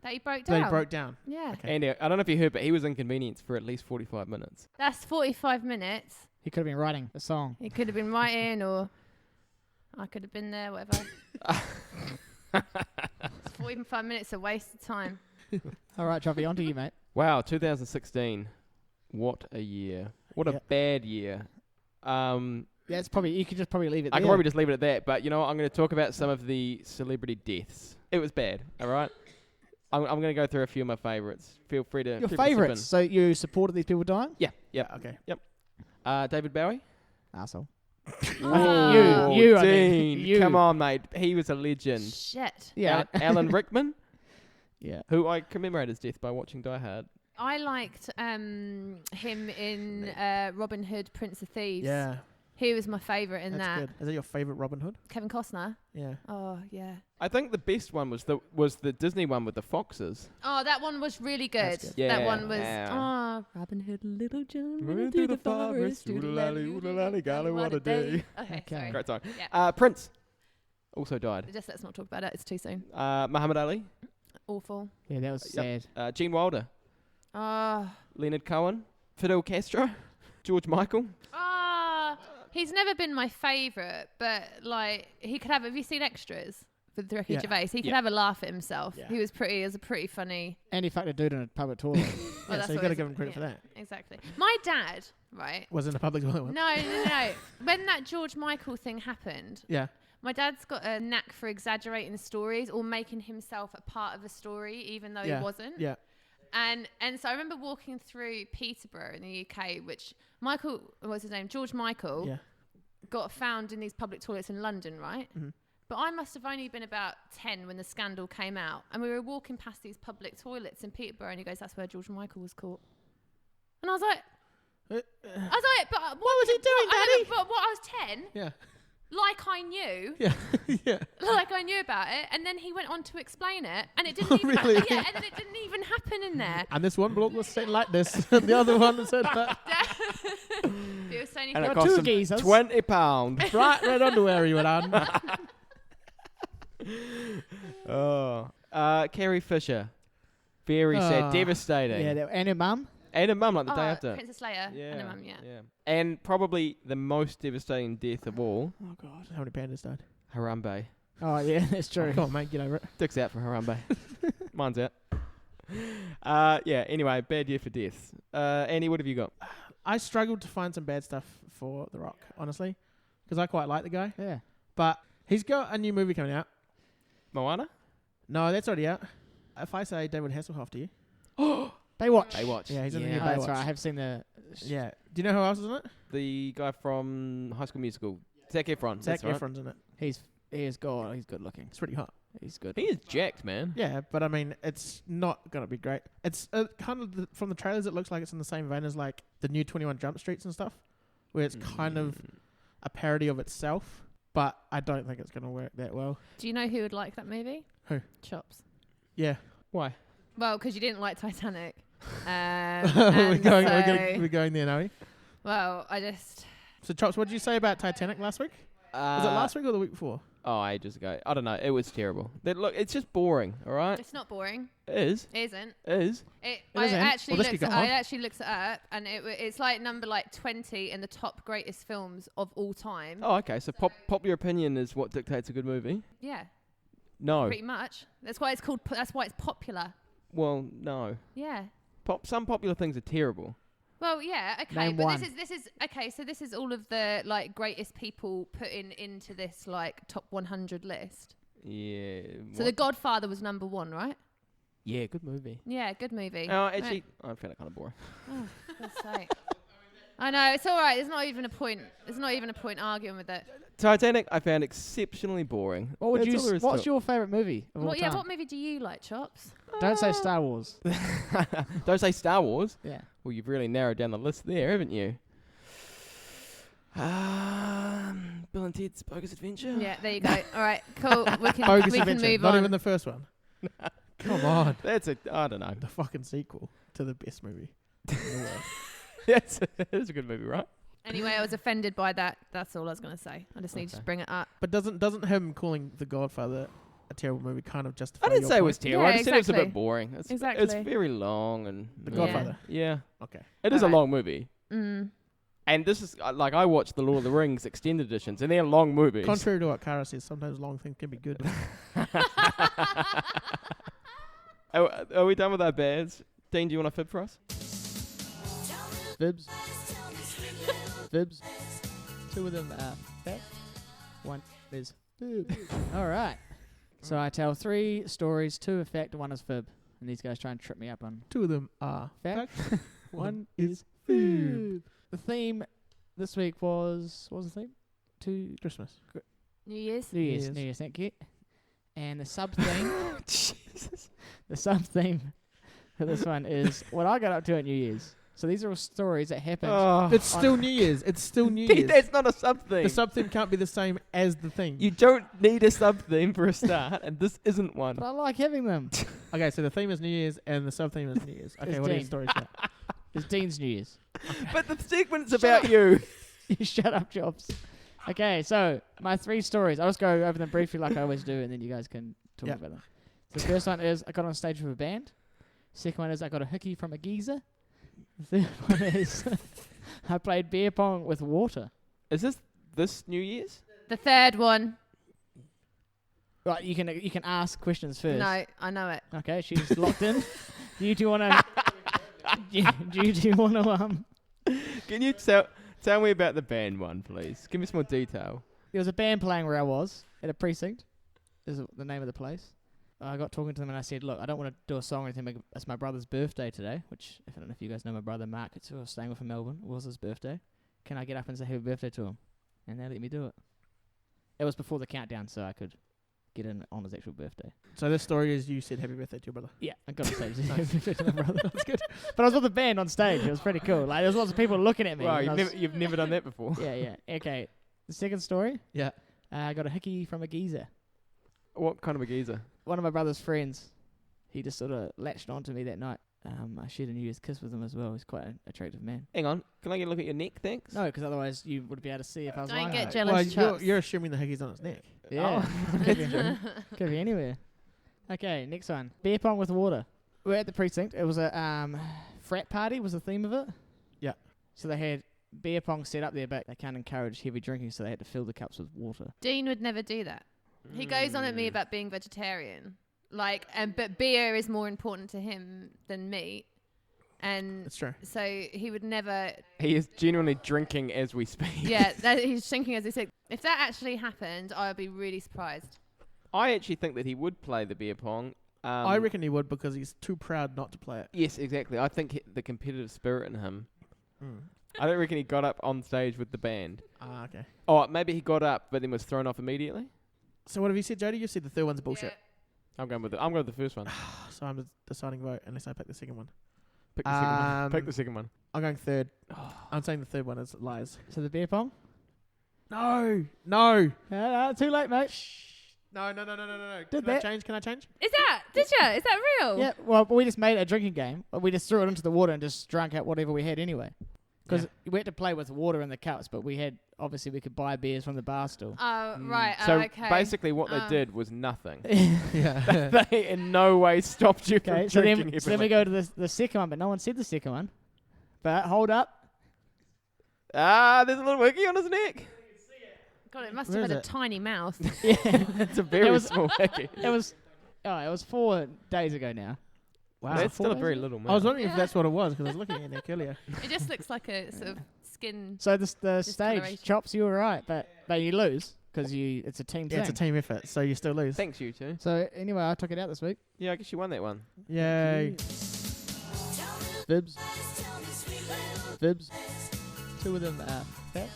[SPEAKER 3] That he broke down.
[SPEAKER 2] That he broke down.
[SPEAKER 3] Yeah.
[SPEAKER 2] Okay.
[SPEAKER 1] Andy, I don't know if you heard, but he was inconvenienced for at least 45 minutes.
[SPEAKER 3] That's 45 minutes.
[SPEAKER 4] He could have been writing a song.
[SPEAKER 3] He could have been writing or I could have been there, whatever. 45 minutes a waste of time.
[SPEAKER 4] All right, Choppy, on to you, mate.
[SPEAKER 1] Wow, 2016. What a year. What a bad year.
[SPEAKER 4] Yeah, it's probably, you could just probably leave it
[SPEAKER 1] I
[SPEAKER 4] there.
[SPEAKER 1] can probably just leave it at that, but you know what? I'm going to talk about some of the celebrity deaths. It was bad, all right? I'm going to go through a few of my favourites. Feel free to...
[SPEAKER 4] Your
[SPEAKER 1] feel free to chip
[SPEAKER 4] favourites. So you supported these people dying?
[SPEAKER 1] in. Yeah.
[SPEAKER 2] Okay.
[SPEAKER 1] David Bowie?
[SPEAKER 4] Arsehole.
[SPEAKER 3] Oh.
[SPEAKER 4] You, I
[SPEAKER 1] Dean.
[SPEAKER 4] mean, you.
[SPEAKER 1] Come on, mate. He was a legend.
[SPEAKER 3] Shit.
[SPEAKER 4] Yeah.
[SPEAKER 1] Alan Rickman,
[SPEAKER 4] Yeah.
[SPEAKER 1] who I commemorate his death by watching Die Hard.
[SPEAKER 3] I liked him in Robin Hood, Prince of Thieves.
[SPEAKER 2] Yeah.
[SPEAKER 3] He was my favourite in
[SPEAKER 2] That's
[SPEAKER 3] that.
[SPEAKER 2] good. Is that your favourite Robin Hood?
[SPEAKER 3] Kevin Costner.
[SPEAKER 2] Yeah.
[SPEAKER 3] Oh, yeah.
[SPEAKER 1] I think the best one was the Disney one with the foxes.
[SPEAKER 3] Oh, that one was really good.
[SPEAKER 2] That's good.
[SPEAKER 3] That
[SPEAKER 1] Yeah.
[SPEAKER 3] one was,
[SPEAKER 1] Yeah.
[SPEAKER 3] Robin Hood and Little John
[SPEAKER 1] Went
[SPEAKER 3] went through the forest. Oodle-lally, golly, what a day. Okay, sorry.
[SPEAKER 1] Great song.
[SPEAKER 3] Yeah.
[SPEAKER 1] Prince also died.
[SPEAKER 3] Just let's not talk about it. It's too soon.
[SPEAKER 1] Muhammad Ali.
[SPEAKER 3] Awful.
[SPEAKER 4] Yeah, that was
[SPEAKER 1] Yep.
[SPEAKER 4] sad.
[SPEAKER 1] Gene Wilder.
[SPEAKER 3] Oh.
[SPEAKER 1] Leonard Cohen. Fidel Castro. George Michael.
[SPEAKER 3] He's never been my favourite, but like he could have you seen Extras with Ricky
[SPEAKER 2] Yeah.
[SPEAKER 3] Gervais? He could
[SPEAKER 1] Yeah.
[SPEAKER 3] have a laugh at himself.
[SPEAKER 2] Yeah.
[SPEAKER 3] He was a pretty funny.
[SPEAKER 4] And he fucked a dude in a public toilet.
[SPEAKER 3] Well,
[SPEAKER 2] Yeah,
[SPEAKER 3] that's
[SPEAKER 2] so you
[SPEAKER 3] what
[SPEAKER 2] got to
[SPEAKER 3] it
[SPEAKER 2] give
[SPEAKER 3] is.
[SPEAKER 2] him credit for
[SPEAKER 3] Yeah,
[SPEAKER 2] that.
[SPEAKER 3] Exactly. My dad, right?
[SPEAKER 2] Was in a public toilet.
[SPEAKER 3] No. When that George Michael thing happened,
[SPEAKER 2] Yeah.
[SPEAKER 3] my dad's got a knack for exaggerating stories or making himself a part of a story, even though
[SPEAKER 2] Yeah.
[SPEAKER 3] he wasn't.
[SPEAKER 2] Yeah.
[SPEAKER 3] And so I remember walking through Peterborough in the UK, which what's his name? George Michael
[SPEAKER 2] Yeah.
[SPEAKER 3] got found in these public toilets in London, right?
[SPEAKER 2] Mhm.
[SPEAKER 3] But I must have only been about 10 when the scandal came out. And we were walking past these public toilets in Peterborough and he goes, that's where George Michael was caught. And I was like, but what
[SPEAKER 2] was he doing, Daddy?
[SPEAKER 3] But what, I was 10,
[SPEAKER 2] Yeah.
[SPEAKER 3] like I knew.
[SPEAKER 2] Yeah. Yeah.
[SPEAKER 3] Like I knew about it, and then he went on to explain it, and it didn't even
[SPEAKER 2] Really?
[SPEAKER 3] yeah, and then it didn't even happen in there.
[SPEAKER 2] And this one bloke was saying like this, and the other one said that.
[SPEAKER 3] He was saying he
[SPEAKER 1] And it
[SPEAKER 3] thought-
[SPEAKER 4] Got
[SPEAKER 1] cost
[SPEAKER 4] two
[SPEAKER 1] him
[SPEAKER 4] geezers.
[SPEAKER 1] £20.
[SPEAKER 2] Bright red underwear he went on.
[SPEAKER 1] Carrie Fisher. Very sad.
[SPEAKER 2] Oh.
[SPEAKER 1] Devastating.
[SPEAKER 4] Yeah, and her mum.
[SPEAKER 1] And her mum, like the day after.
[SPEAKER 3] Princess Leia and her mum, yeah.
[SPEAKER 1] And probably the most devastating death of all,
[SPEAKER 2] Oh God, how many pandas died?
[SPEAKER 1] Harambe.
[SPEAKER 4] Oh, yeah, that's true.
[SPEAKER 2] Oh, come on, mate, get over it.
[SPEAKER 1] Dick's out for Harambe. Mine's out. Anyway, bad year for deaths. Annie, what have you got?
[SPEAKER 2] I struggled to find some bad stuff for The Rock, honestly, because I quite like the guy.
[SPEAKER 4] Yeah.
[SPEAKER 2] But he's got a new movie coming out.
[SPEAKER 1] Moana?
[SPEAKER 2] No, that's already out. If I say David Hasselhoff to you,
[SPEAKER 4] Baywatch.
[SPEAKER 1] Baywatch.
[SPEAKER 2] Yeah, he's in the new
[SPEAKER 4] Oh, that's
[SPEAKER 2] Baywatch.
[SPEAKER 4] right. I have seen the...
[SPEAKER 2] Yeah. Do you know who else is in it?
[SPEAKER 1] The guy from High School Musical. Zac Efron.
[SPEAKER 2] Zac
[SPEAKER 1] That's right.
[SPEAKER 2] Efron's in it.
[SPEAKER 4] He is good. He's good looking.
[SPEAKER 2] It's pretty hot.
[SPEAKER 4] He's good.
[SPEAKER 1] He is jacked, man.
[SPEAKER 2] Yeah, but I mean, it's not gonna be great. It's kind of from the trailers, it looks like it's in the same vein as like the new 21 Jump Streets and stuff, where it's kind of a parody of itself. But I don't think it's gonna work that well.
[SPEAKER 3] Do you know who would like that movie?
[SPEAKER 2] Who?
[SPEAKER 3] Chops.
[SPEAKER 2] Yeah,
[SPEAKER 1] Why?
[SPEAKER 3] Well, because you didn't like Titanic.
[SPEAKER 2] we're
[SPEAKER 3] And
[SPEAKER 2] going there, now.
[SPEAKER 3] Well, I just...
[SPEAKER 2] So, Chops, what did you say about Titanic last week? Was it last week or the week before?
[SPEAKER 1] Oh, ages ago. I don't know. It was terrible. Look, it's just boring, all right?
[SPEAKER 3] It's not boring.
[SPEAKER 1] It is.
[SPEAKER 3] It isn't.
[SPEAKER 1] It is.
[SPEAKER 3] I
[SPEAKER 2] isn't?
[SPEAKER 3] actually
[SPEAKER 2] Well, this
[SPEAKER 3] looked.
[SPEAKER 2] could go on.
[SPEAKER 3] I actually looked it up, and it's like number 20 in the top greatest films of all time.
[SPEAKER 1] Oh, okay. So popular opinion is what dictates a good movie?
[SPEAKER 3] Yeah,
[SPEAKER 1] No.
[SPEAKER 3] pretty much. That's why it's called. That's why it's popular.
[SPEAKER 1] Well, no.
[SPEAKER 3] Yeah.
[SPEAKER 1] Some popular things are terrible.
[SPEAKER 3] Well, yeah, okay,
[SPEAKER 4] Name
[SPEAKER 3] but
[SPEAKER 4] one.
[SPEAKER 3] this is okay. So this is all of the like greatest people putting into this like top 100 list.
[SPEAKER 1] Yeah.
[SPEAKER 3] So The Godfather was number 1, right?
[SPEAKER 1] Yeah, good movie.
[SPEAKER 3] Yeah, good movie.
[SPEAKER 1] Oh, actually, I found it kind of boring.
[SPEAKER 3] Oh, God's sake. I know, it's all right. There's not even a point. There's not even a point arguing with it.
[SPEAKER 1] Titanic, I found exceptionally boring.
[SPEAKER 4] What would
[SPEAKER 1] That's
[SPEAKER 4] you?
[SPEAKER 1] all there is
[SPEAKER 4] What's
[SPEAKER 1] to
[SPEAKER 4] your favourite movie of all
[SPEAKER 3] Well, yeah,
[SPEAKER 4] time?
[SPEAKER 3] what movie do you like, Chops?
[SPEAKER 4] Don't say Star Wars.
[SPEAKER 1] it. Don't say Star Wars.
[SPEAKER 4] Yeah.
[SPEAKER 1] Well, you've really narrowed down the list there, haven't you? Bill and Ted's Bogus Adventure.
[SPEAKER 3] Yeah, there you go. All right, cool. We can
[SPEAKER 2] Bogus
[SPEAKER 3] we can
[SPEAKER 2] Adventure.
[SPEAKER 3] move
[SPEAKER 2] Not
[SPEAKER 3] on.
[SPEAKER 2] even the first one. Come on.
[SPEAKER 1] That's I don't know.
[SPEAKER 2] The fucking sequel to the best movie in the world.
[SPEAKER 1] That's a good movie, right?
[SPEAKER 3] Anyway, I was offended by that. That's all I was going to say. I just need to
[SPEAKER 1] Okay.
[SPEAKER 3] bring it up.
[SPEAKER 2] But doesn't him calling The Godfather a terrible movie kind of justify
[SPEAKER 1] I didn't
[SPEAKER 2] your
[SPEAKER 1] say it
[SPEAKER 2] point?
[SPEAKER 1] was terrible.
[SPEAKER 3] Yeah,
[SPEAKER 1] I just said it was a
[SPEAKER 3] exactly.
[SPEAKER 1] bit boring. It's
[SPEAKER 3] Exactly.
[SPEAKER 1] very long and
[SPEAKER 2] The
[SPEAKER 3] Yeah.
[SPEAKER 2] Godfather.
[SPEAKER 1] Yeah,
[SPEAKER 2] Okay.
[SPEAKER 1] it is a
[SPEAKER 3] Alright.
[SPEAKER 1] long movie.
[SPEAKER 3] Mm.
[SPEAKER 1] And this is like I watched the Lord of the Rings extended editions, and they're long movies.
[SPEAKER 2] Contrary to what Kara says, sometimes long things can be good.
[SPEAKER 1] Are we done with our bads? Dean, do you want to fib for us?
[SPEAKER 4] Fibs. Fibs. Two of them are fact. One is fib. All right. So I tell 3 stories, 2 are fact, 1 is fib. And these guys try and trip me up on
[SPEAKER 2] 2 of them are
[SPEAKER 4] fact.
[SPEAKER 2] fact.
[SPEAKER 4] 1 is fib. The theme this week was... What was the theme?
[SPEAKER 2] Christmas.
[SPEAKER 3] New Year's.
[SPEAKER 4] New Year's.
[SPEAKER 2] Year's.
[SPEAKER 4] New Year's, thank you. And the sub-theme...
[SPEAKER 1] Jesus.
[SPEAKER 4] The sub-theme for this one is what I got up to at New Year's. So these are all stories that happened.
[SPEAKER 1] Oh,
[SPEAKER 2] It's still New Year's. It's still New
[SPEAKER 1] Dean,
[SPEAKER 2] Year's.
[SPEAKER 1] that's not a sub theme.
[SPEAKER 2] The sub theme can't be the same as the theme.
[SPEAKER 1] You don't need a sub theme for a start, and this isn't one.
[SPEAKER 4] But I like having them.
[SPEAKER 2] Okay, so the theme is New Year's and the sub theme is New Year's. Okay,
[SPEAKER 4] It's
[SPEAKER 2] what are your
[SPEAKER 4] Dean.
[SPEAKER 2] stories now?
[SPEAKER 4] It's Dean's New Year's.
[SPEAKER 1] But the segment's about you.
[SPEAKER 4] You shut up, Jobs. Okay, so my 3 stories. I'll just go over them briefly like I always do, and then you guys can talk
[SPEAKER 2] Yeah.
[SPEAKER 4] about them. So the first one is I got on stage with a band. Second one is I got a hickey from a geezer. The third one is I played beer pong with water.
[SPEAKER 1] Is this New Year's?
[SPEAKER 3] The third one.
[SPEAKER 4] Right, you can ask questions first.
[SPEAKER 3] No, I know it.
[SPEAKER 4] Okay, she's locked in. Do you want to? do you want to?
[SPEAKER 1] Can you tell me about the band one, please? Give me some more detail.
[SPEAKER 4] There was a band playing where I was at a precinct. Is the name of the place. I got talking to them and I said, look, I don't want to do a song or anything. But it's my brother's birthday today, which I don't know if you guys know my brother Mark. It's who I was staying with in Melbourne. It was his birthday. Can I get up and say happy birthday to him? And they let me do it. It was before the countdown, so I could get in on his actual birthday.
[SPEAKER 2] So this story is you said happy birthday to your brother.
[SPEAKER 4] Yeah, I got on stage. Happy birthday to my brother. That's good. But I was with the band on stage. It was pretty cool. Like there was lots of people looking at me.
[SPEAKER 1] Wow,
[SPEAKER 4] and I was-
[SPEAKER 1] you've never done that before.
[SPEAKER 4] Yeah. Okay. The second story.
[SPEAKER 2] Yeah.
[SPEAKER 4] I got a hickey from a geezer.
[SPEAKER 1] What kind of a geezer?
[SPEAKER 4] One of my brother's friends, he just sort of latched onto me that night. I shared a New Year's kiss with him as well. He's quite an attractive man.
[SPEAKER 1] Hang on, can I get a look at your neck, thanks?
[SPEAKER 4] No, because otherwise you would be able to see if I was
[SPEAKER 3] Don't
[SPEAKER 4] lying.
[SPEAKER 3] get
[SPEAKER 4] on it.
[SPEAKER 3] jealous,
[SPEAKER 2] Well,
[SPEAKER 3] chaps.
[SPEAKER 2] you're assuming the hickey's on his neck.
[SPEAKER 4] Yeah, could be anywhere. Okay, next one. Beer pong with water. We're at the precinct. It was a frat party was the theme of it.
[SPEAKER 2] Yeah.
[SPEAKER 4] So they had beer pong set up there, but they can't encourage heavy drinking, so they had to fill the cups with water.
[SPEAKER 3] Dean would never do that. He goes on at me about being vegetarian. But beer is more important to him than meat. And
[SPEAKER 2] That's true.
[SPEAKER 3] so he would never,
[SPEAKER 1] He is genuinely drinking as we speak.
[SPEAKER 3] he's drinking as he said. If that actually happened, I would be really surprised.
[SPEAKER 1] I actually think that he would play the beer pong.
[SPEAKER 2] I reckon he would because he's too proud not to play it.
[SPEAKER 1] Yes, exactly. I think the competitive spirit in him. I don't reckon he got up on stage with the band.
[SPEAKER 2] Ah, okay.
[SPEAKER 1] Oh, maybe he got up but then was thrown off immediately.
[SPEAKER 2] So what have you said, Jodie? You said the third one's bullshit.
[SPEAKER 1] I'm going with the first one.
[SPEAKER 2] So I'm the deciding vote unless I pick the second one.
[SPEAKER 1] Pick the second one. Pick the second one.
[SPEAKER 2] I'm going third. I'm saying the third one is lies.
[SPEAKER 4] So the beer pong?
[SPEAKER 2] No.
[SPEAKER 4] Too late, mate.
[SPEAKER 2] No.
[SPEAKER 4] Did
[SPEAKER 2] Can I
[SPEAKER 4] that.
[SPEAKER 2] change? Can I change?
[SPEAKER 3] Is that? Did you? Is that real?
[SPEAKER 4] Yeah, well, we just made a drinking game. We just threw it into the water and just drank out whatever we had anyway. Because we had to play with water in the cups, but we could buy beers from the bar still.
[SPEAKER 3] Oh, right.
[SPEAKER 1] So
[SPEAKER 3] okay.
[SPEAKER 1] basically what they did was nothing.
[SPEAKER 2] Yeah.
[SPEAKER 1] They in no way stopped you
[SPEAKER 4] Okay,
[SPEAKER 1] from
[SPEAKER 4] so
[SPEAKER 1] drinking
[SPEAKER 4] then we go to the second one, but no one said the second one. But hold up.
[SPEAKER 1] There's a little wiggy on his neck.
[SPEAKER 3] God, it must
[SPEAKER 2] Where
[SPEAKER 3] have had
[SPEAKER 2] is
[SPEAKER 3] a
[SPEAKER 2] it?
[SPEAKER 3] tiny mouth.
[SPEAKER 1] It's a very
[SPEAKER 4] It was-
[SPEAKER 1] small wiggy.
[SPEAKER 4] It was 4 days ago now.
[SPEAKER 2] Wow.
[SPEAKER 1] That's still a
[SPEAKER 4] 4
[SPEAKER 1] very
[SPEAKER 4] days
[SPEAKER 1] little man.
[SPEAKER 2] I was wondering if
[SPEAKER 3] Yeah.
[SPEAKER 2] that's what it was because I was looking at Nick earlier.
[SPEAKER 3] It just looks like a sort of skin.
[SPEAKER 4] So the stage,
[SPEAKER 3] Discoloration.
[SPEAKER 4] Chops, you were right, but you lose because it's a team
[SPEAKER 2] Yeah,
[SPEAKER 4] thing.
[SPEAKER 2] it's a team effort, so you still lose.
[SPEAKER 1] Thanks, you two.
[SPEAKER 4] So anyway, I took it out this week.
[SPEAKER 1] Yeah, I guess you won that one.
[SPEAKER 2] Yay.
[SPEAKER 4] Fibs. Fibs. 2 of them are fact.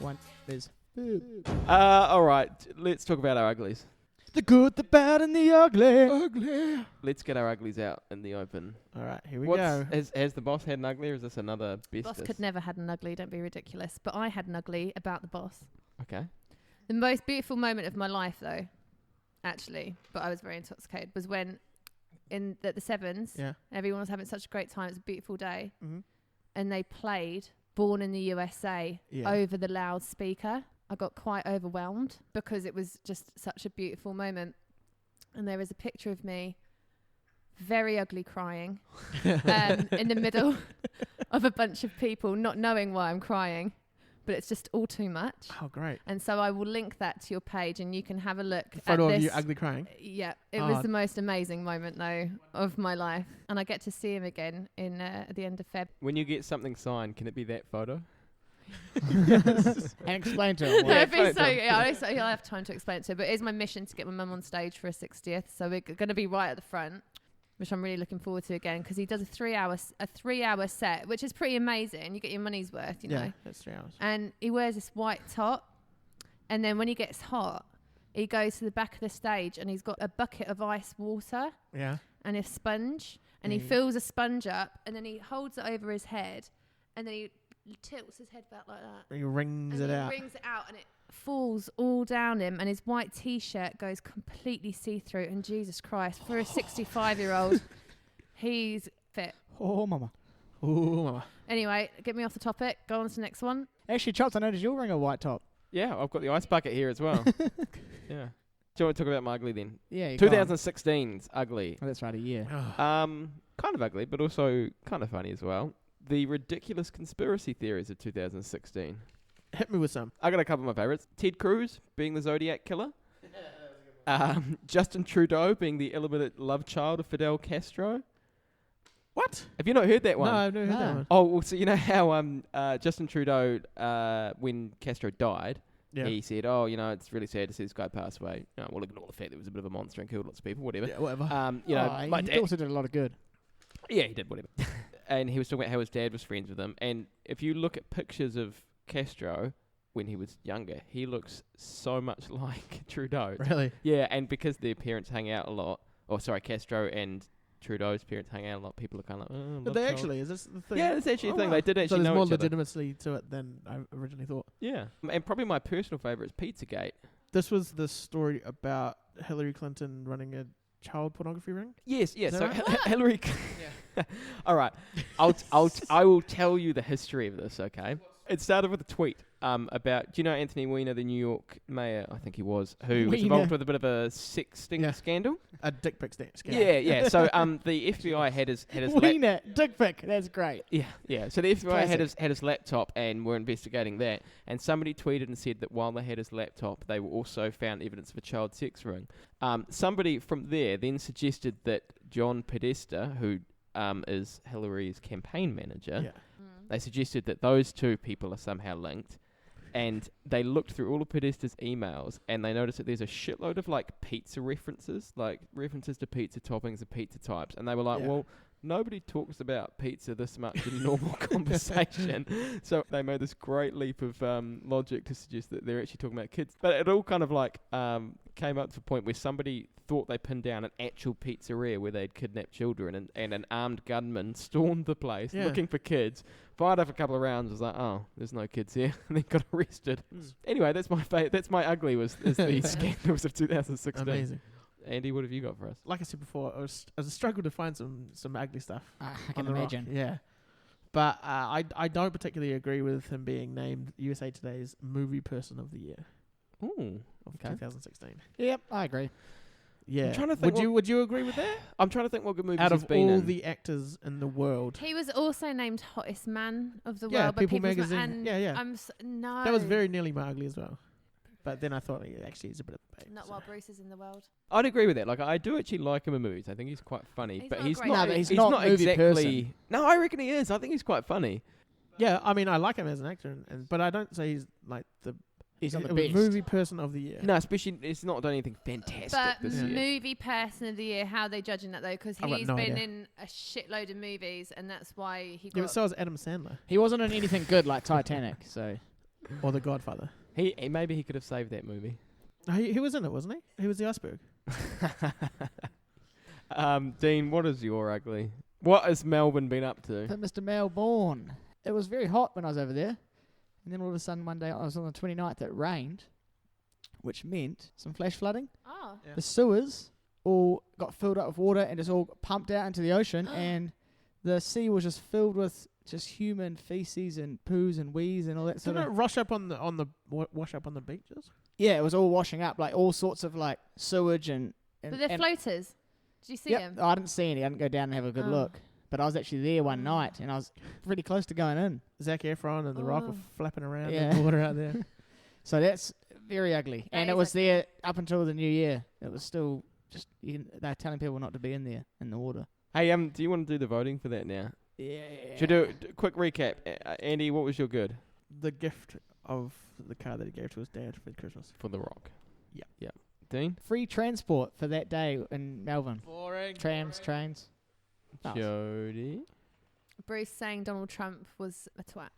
[SPEAKER 4] 1 is fib.
[SPEAKER 1] All right, let's talk about our uglies.
[SPEAKER 4] The good, the bad, and the ugly.
[SPEAKER 2] Ugly.
[SPEAKER 1] Let's get our uglies out in the open.
[SPEAKER 2] All right, here we go.
[SPEAKER 1] Has the boss had an ugly, or is this another
[SPEAKER 3] Boss
[SPEAKER 1] bestest?
[SPEAKER 3] could never had an ugly. Don't be ridiculous. But I had an ugly about the boss.
[SPEAKER 1] Okay.
[SPEAKER 3] The most beautiful moment of my life, though, actually, but I was very intoxicated, was when in the Sevens, everyone was having such a great time. It was a beautiful day.
[SPEAKER 2] Mm-hmm.
[SPEAKER 3] And they played Born in the USA over the loudspeaker. I got quite overwhelmed because it was just such a beautiful moment. And there is a picture of me, very ugly, crying in the middle of a bunch of people, not knowing why I'm crying. But it's just all too much.
[SPEAKER 2] Oh, great.
[SPEAKER 3] And so I will link that to your page and you can have a look at
[SPEAKER 2] Photo
[SPEAKER 3] this.
[SPEAKER 2] of you ugly crying?
[SPEAKER 3] Yeah. It was the most amazing moment, though, of my life. And I get to see him again at the end of Feb.
[SPEAKER 1] When you get something signed, can it be that photo?
[SPEAKER 4] And explain to him.
[SPEAKER 3] No,
[SPEAKER 4] why.
[SPEAKER 3] it'd be so, I'll have time to explain it to him. But it is my mission to get my mum on stage for a 60th. So we're going to be right at the front, which I'm really looking forward to again, because he does a 3-hour set, which is pretty amazing. You get your money's worth, you know.
[SPEAKER 2] Yeah, that's 3 hours.
[SPEAKER 3] And he wears this white top, and then when he gets hot, he goes to the back of the stage, and he's got a bucket of ice water and a sponge, and he fills a sponge up, and then he holds it over his head, and then he tilts his head back like that.
[SPEAKER 2] And he rings
[SPEAKER 3] and
[SPEAKER 2] it
[SPEAKER 3] he
[SPEAKER 2] out.
[SPEAKER 3] rings it out, and it falls all down him, and his white T-shirt goes completely see-through, and Jesus Christ, for a 65-year-old, he's fit.
[SPEAKER 4] Oh, mama.
[SPEAKER 2] Ooh, mama.
[SPEAKER 3] Anyway, get me off the topic. Go on to the next one.
[SPEAKER 4] Actually, Chops, I noticed you're wearing a white top.
[SPEAKER 1] Yeah, I've got the ice bucket here as well. Yeah. Do you want to talk about my ugly then?
[SPEAKER 4] Yeah, you go on.
[SPEAKER 1] 2016's ugly.
[SPEAKER 4] Oh, that's right, a year.
[SPEAKER 1] Kind of ugly, but also kind of funny as well. The ridiculous conspiracy theories of 2016.
[SPEAKER 2] Hit me with some.
[SPEAKER 1] I got a couple of my favorites. Ted Cruz being the Zodiac killer. Justin Trudeau being the illegitimate love child of Fidel Castro.
[SPEAKER 2] What?
[SPEAKER 1] Have you not heard that one?
[SPEAKER 2] No, I've never heard that
[SPEAKER 4] No.
[SPEAKER 2] one.
[SPEAKER 1] Oh, well, so you know how Justin Trudeau, when Castro died, he said, "Oh, you know, it's really sad to see this guy pass away. You know, we'll ignore the fact that he was a bit of a monster and killed lots of people, whatever."
[SPEAKER 2] Yeah, whatever.
[SPEAKER 1] You know, my
[SPEAKER 4] he
[SPEAKER 1] dad,
[SPEAKER 4] also did a lot of good.
[SPEAKER 1] yeah, he did whatever. And he was talking about how his dad was friends with him. And if you look at pictures of Castro when he was younger, he looks so much like Trudeau.
[SPEAKER 2] Really?
[SPEAKER 1] Yeah, and because their parents hang out a lot, Castro and Trudeau's parents hang out a lot, people are kind of like, oh,
[SPEAKER 2] But they actually, is this the thing?
[SPEAKER 1] yeah, that's actually a thing.
[SPEAKER 2] wow.
[SPEAKER 1] They did
[SPEAKER 2] So
[SPEAKER 1] actually
[SPEAKER 2] there's
[SPEAKER 1] know
[SPEAKER 2] more
[SPEAKER 1] each other.
[SPEAKER 2] legitimacy to it than I originally thought.
[SPEAKER 1] Yeah, and probably my personal favourite is Pizzagate.
[SPEAKER 2] This was the story about Hillary Clinton running a child pornography ring?
[SPEAKER 1] Yes, yes.
[SPEAKER 2] Is
[SPEAKER 1] So
[SPEAKER 2] that right?
[SPEAKER 1] Hillary. All right, I will tell you the history of this. Okay, it started with a tweet about. Do you know Anthony Weiner, the New York mayor? I think he was, who was involved with a bit of a sexting scandal.
[SPEAKER 2] A dick pic scandal.
[SPEAKER 1] Yeah, yeah. So the FBI had his
[SPEAKER 4] Wiener, dick pic, that's great.
[SPEAKER 1] Yeah. So the FBI had
[SPEAKER 4] Classic.
[SPEAKER 1] his laptop and were investigating that. And somebody tweeted and said that while they had his laptop, they were also found evidence of a child sex ring. Somebody from there then suggested that John Podesta, who is Hillary's campaign manager, they suggested that those two people are somehow linked. And they looked through all of Podesta's emails and they noticed that there's a shitload of like pizza references, like references to pizza toppings and pizza types. And they were like, well, nobody talks about pizza this much in normal conversation. So they made this great leap of logic to suggest that they're actually talking about kids. But it all kind of like came up to a point where somebody thought they pinned down an actual pizzeria where they'd kidnapped children, and an armed gunman stormed the place looking for kids, fired off a couple of rounds, was like, oh, there's no kids here, and then got arrested. Anyway, that's my ugly is the scandals of 2016.
[SPEAKER 2] Amazing.
[SPEAKER 1] Andy, what have you got for us?
[SPEAKER 2] Like I said before, it was a struggle to find some ugly stuff.
[SPEAKER 4] I
[SPEAKER 2] on
[SPEAKER 4] can
[SPEAKER 2] the rock.
[SPEAKER 4] imagine.
[SPEAKER 2] Yeah. But I don't particularly agree with him being named USA Today's Movie Person of the Year
[SPEAKER 1] Ooh,
[SPEAKER 2] of
[SPEAKER 1] okay.
[SPEAKER 2] 2016.
[SPEAKER 4] Yep, I agree.
[SPEAKER 2] Yeah.
[SPEAKER 1] I'm trying to think
[SPEAKER 2] would you agree with that?
[SPEAKER 1] I'm trying to think what good movies
[SPEAKER 2] Out
[SPEAKER 1] he's
[SPEAKER 2] of
[SPEAKER 1] been
[SPEAKER 2] all
[SPEAKER 1] in.
[SPEAKER 2] the actors in the world.
[SPEAKER 3] He was also named Hottest Man of the
[SPEAKER 2] Yeah,
[SPEAKER 3] World by
[SPEAKER 2] People
[SPEAKER 3] People's
[SPEAKER 2] Magazine.
[SPEAKER 3] and
[SPEAKER 2] Yeah.
[SPEAKER 3] no.
[SPEAKER 2] That was very nearly my ugly as well. But then I thought he actually is a bit of a babe.
[SPEAKER 3] Not while Bruce is in the world.
[SPEAKER 1] I'd agree with that. Like, I do actually like him in movies. I think he's quite funny,
[SPEAKER 3] He's
[SPEAKER 1] but
[SPEAKER 3] not a
[SPEAKER 1] he's
[SPEAKER 3] great
[SPEAKER 1] not.
[SPEAKER 3] actor. No, but
[SPEAKER 4] he's not movie
[SPEAKER 1] exactly.
[SPEAKER 4] person.
[SPEAKER 1] No, I reckon he is. I think he's quite funny.
[SPEAKER 2] Yeah, I mean, I like him as an actor, but I don't say he's like the
[SPEAKER 4] He's not the best.
[SPEAKER 2] movie person of the year.
[SPEAKER 1] No, especially it's not done anything fantastic
[SPEAKER 3] But
[SPEAKER 1] this year.
[SPEAKER 3] movie person of the year, how are they judging that though? Because
[SPEAKER 2] I've got
[SPEAKER 3] he's
[SPEAKER 2] no
[SPEAKER 3] been
[SPEAKER 2] idea.
[SPEAKER 3] in a shitload of movies, and that's why he
[SPEAKER 2] Yeah,
[SPEAKER 3] got.
[SPEAKER 2] but so is Adam Sandler
[SPEAKER 4] He wasn't in anything good like Titanic, so
[SPEAKER 2] or The Godfather.
[SPEAKER 1] He maybe he could have saved that movie.
[SPEAKER 2] He was in it, wasn't he? He was the iceberg.
[SPEAKER 1] Dean, what is your ugly? What has Melbourne been up to?
[SPEAKER 4] But Mr. Melbourne. It was very hot when I was over there. And then all of a sudden one day, I was on the 29th, it rained, which meant some flash flooding.
[SPEAKER 3] Oh.
[SPEAKER 2] Yeah.
[SPEAKER 4] The sewers all got filled up with water and just all pumped out into the ocean, and the sea was just filled with just human feces and poos and wheeze and all that sort
[SPEAKER 2] Didn't it
[SPEAKER 4] of.
[SPEAKER 2] wash up on the beaches?
[SPEAKER 4] Yeah, it was all washing up, like all sorts of like sewage and.
[SPEAKER 3] But they're floaters. Did you see
[SPEAKER 4] Yep,
[SPEAKER 3] them?
[SPEAKER 4] I didn't see any. I didn't go down and have a good
[SPEAKER 3] Oh.
[SPEAKER 4] look. But I was actually there one night, and I was pretty close to going in.
[SPEAKER 2] Zac Efron and The Rock were
[SPEAKER 3] Oh.
[SPEAKER 2] flapping around in
[SPEAKER 4] Yeah.
[SPEAKER 2] the water out there.
[SPEAKER 4] So that's very ugly.
[SPEAKER 3] That
[SPEAKER 4] And it
[SPEAKER 3] is
[SPEAKER 4] was
[SPEAKER 3] ugly.
[SPEAKER 4] there up until the new year. It was still just, they're telling people not to be in there, in the water.
[SPEAKER 1] Hey, do you want to do the voting for that now?
[SPEAKER 4] Yeah.
[SPEAKER 1] Should we do a quick recap? Andy, what was your good
[SPEAKER 2] The gift of the car that he gave to his dad for Christmas.
[SPEAKER 1] for The Rock?
[SPEAKER 2] Yeah.
[SPEAKER 1] Yeah. Dean?
[SPEAKER 4] Free transport for that day in Melbourne.
[SPEAKER 2] Boring.
[SPEAKER 4] Trams, trains. Nice.
[SPEAKER 1] Jodie?
[SPEAKER 3] Bruce saying Donald Trump was a twat.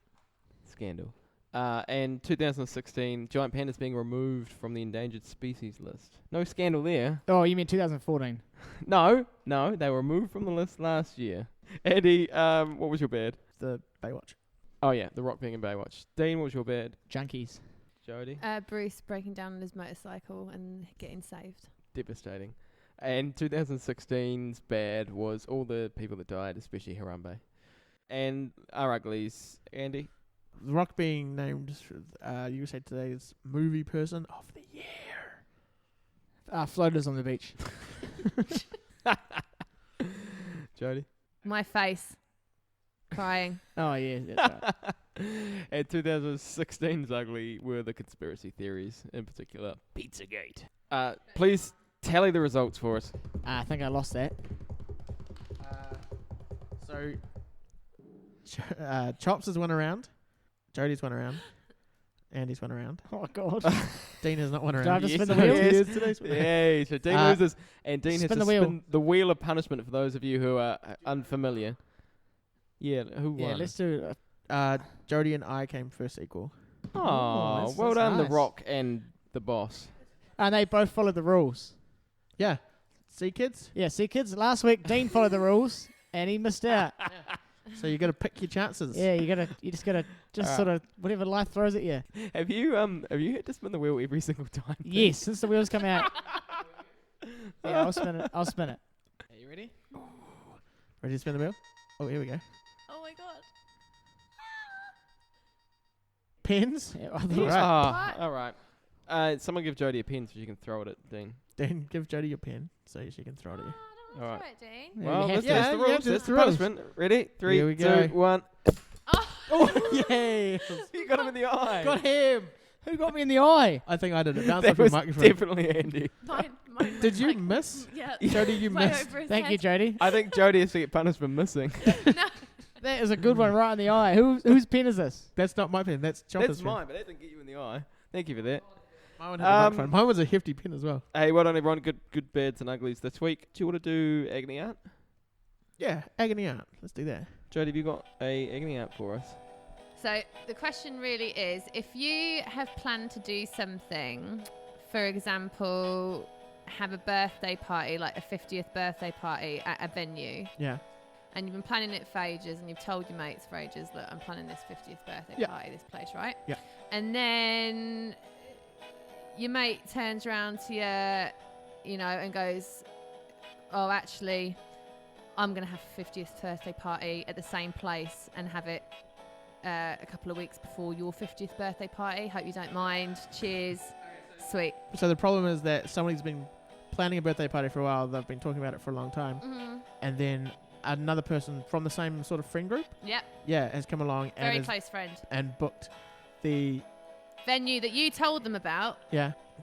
[SPEAKER 1] Scandal. And 2016, giant pandas being removed from the endangered species list. No scandal there.
[SPEAKER 4] Oh, you mean 2014?
[SPEAKER 1] No, they were removed from the list last year. Andy, what was your bad?
[SPEAKER 2] The Baywatch.
[SPEAKER 1] Oh yeah, The Rock being in Baywatch. Dean, what was your bad?
[SPEAKER 4] Junkies.
[SPEAKER 1] Jodie?
[SPEAKER 3] Bruce breaking down on his motorcycle and getting saved.
[SPEAKER 1] Devastating. And 2016's bad was all the people that died, especially Harambe. And our uglies, Andy?
[SPEAKER 2] The Rock being named, you said today's movie person of the year.
[SPEAKER 4] Floaters on the beach.
[SPEAKER 1] Jodie?
[SPEAKER 3] My face. Crying.
[SPEAKER 4] Oh, yeah, that's right.
[SPEAKER 1] And 2016's ugly were the conspiracy theories, in particular Pizzagate. Please tally the results for us.
[SPEAKER 4] I think I lost that.
[SPEAKER 2] So, Chops has won a round. Jodie's won a round. Andy's won a round.
[SPEAKER 4] Oh, God.
[SPEAKER 2] Dean has not won a
[SPEAKER 4] Do I
[SPEAKER 2] round.
[SPEAKER 4] have to spin the
[SPEAKER 1] Yes,
[SPEAKER 4] wheel?
[SPEAKER 1] yes.
[SPEAKER 2] Yes, today's winner.
[SPEAKER 1] Yay, so Dean loses, and Dean has
[SPEAKER 4] spin
[SPEAKER 1] to
[SPEAKER 4] the wheel.
[SPEAKER 1] spin the wheel of punishment for those of you who are unfamiliar. Yeah, who won?
[SPEAKER 4] Yeah, let's do
[SPEAKER 2] Jodie and I came first equal.
[SPEAKER 1] Oh,
[SPEAKER 4] that's-
[SPEAKER 1] well
[SPEAKER 4] that's
[SPEAKER 1] done,
[SPEAKER 4] nice.
[SPEAKER 1] The Rock and the boss.
[SPEAKER 4] And they both followed the rules.
[SPEAKER 2] Yeah. See, kids?
[SPEAKER 4] Yeah, see, kids, last week Dean followed the rules, and he missed out.
[SPEAKER 2] So you got to pick your chances.
[SPEAKER 4] Yeah, you just gotta sort of whatever life throws at you.
[SPEAKER 1] Have you had to spin the wheel every single time?
[SPEAKER 4] Yes, since the wheels come out. Yeah, I'll spin it. Are you ready?
[SPEAKER 2] Ready to spin the wheel? Oh, here we go.
[SPEAKER 3] Oh my god.
[SPEAKER 2] Pens?
[SPEAKER 4] Yeah, I thought-
[SPEAKER 2] Right.
[SPEAKER 3] What?
[SPEAKER 1] All right. Someone give Jodie a pen so she can throw it at Dean.
[SPEAKER 2] Dean, give Jodie your pen so she can throw it at you.
[SPEAKER 3] Oh,
[SPEAKER 1] All right.
[SPEAKER 3] right, Dean.
[SPEAKER 4] Yeah,
[SPEAKER 1] Well,
[SPEAKER 4] we have
[SPEAKER 1] that's,
[SPEAKER 4] to.
[SPEAKER 1] that's the
[SPEAKER 2] Yeah,
[SPEAKER 1] rules.
[SPEAKER 2] yeah,
[SPEAKER 1] That's
[SPEAKER 2] that's
[SPEAKER 1] the
[SPEAKER 2] the rules.
[SPEAKER 1] punishment. Ready? 3,
[SPEAKER 2] Here we
[SPEAKER 1] 2,
[SPEAKER 2] go.
[SPEAKER 1] 1.
[SPEAKER 2] Oh, yay!
[SPEAKER 1] You got him in the eye.
[SPEAKER 2] Got him!
[SPEAKER 4] Who got me in the eye?
[SPEAKER 2] I think I did it. Bounced
[SPEAKER 1] That
[SPEAKER 2] off your
[SPEAKER 1] was
[SPEAKER 2] microphone.
[SPEAKER 1] definitely Andy.
[SPEAKER 3] Mine
[SPEAKER 2] Did you
[SPEAKER 3] like,
[SPEAKER 2] miss?
[SPEAKER 3] Yeah.
[SPEAKER 2] Jodie, you
[SPEAKER 3] Way
[SPEAKER 2] missed.
[SPEAKER 3] over his
[SPEAKER 4] Thank you,
[SPEAKER 3] head.
[SPEAKER 4] Jodie.
[SPEAKER 1] I think Jodie has to get punished for missing.
[SPEAKER 4] That is a good one right in the eye. Whose pen is this?
[SPEAKER 2] That's not my pen. That's Chopper's
[SPEAKER 1] That's
[SPEAKER 2] pen.
[SPEAKER 1] mine, but that didn't get you in the eye. Thank you for that.
[SPEAKER 2] Mine had a microphone. Mine was a hefty pen as well.
[SPEAKER 1] Hey, well done, everyone. Good bads and uglies this week. Do you want to do agony art?
[SPEAKER 2] Yeah, agony aunt. Let's do that.
[SPEAKER 1] Jodie, have you got a agony art for us?
[SPEAKER 3] So the question really is, if you have planned to do something, for example, have a birthday party, like a 50th birthday party at a venue,
[SPEAKER 2] Yeah.
[SPEAKER 3] and you've been planning it for ages, and you've told your mates for ages, look, I'm planning this 50th birthday
[SPEAKER 2] Yeah.
[SPEAKER 3] party, this place, right?
[SPEAKER 2] Yeah.
[SPEAKER 3] And then your mate turns around to you, and goes, oh, actually, I'm going to have a 50th birthday party at the same place and have it a couple of weeks before your 50th birthday party. Hope you don't mind. Cheers. Sweet.
[SPEAKER 2] So the problem is that somebody's been planning a birthday party for a while. They've been talking about it for a long time.
[SPEAKER 3] Mm-hmm.
[SPEAKER 2] And then another person from the same sort of friend group,
[SPEAKER 3] Yep.
[SPEAKER 2] has come along
[SPEAKER 3] Very
[SPEAKER 2] and
[SPEAKER 3] close friend.
[SPEAKER 2] and booked the
[SPEAKER 3] Venue that you told them about.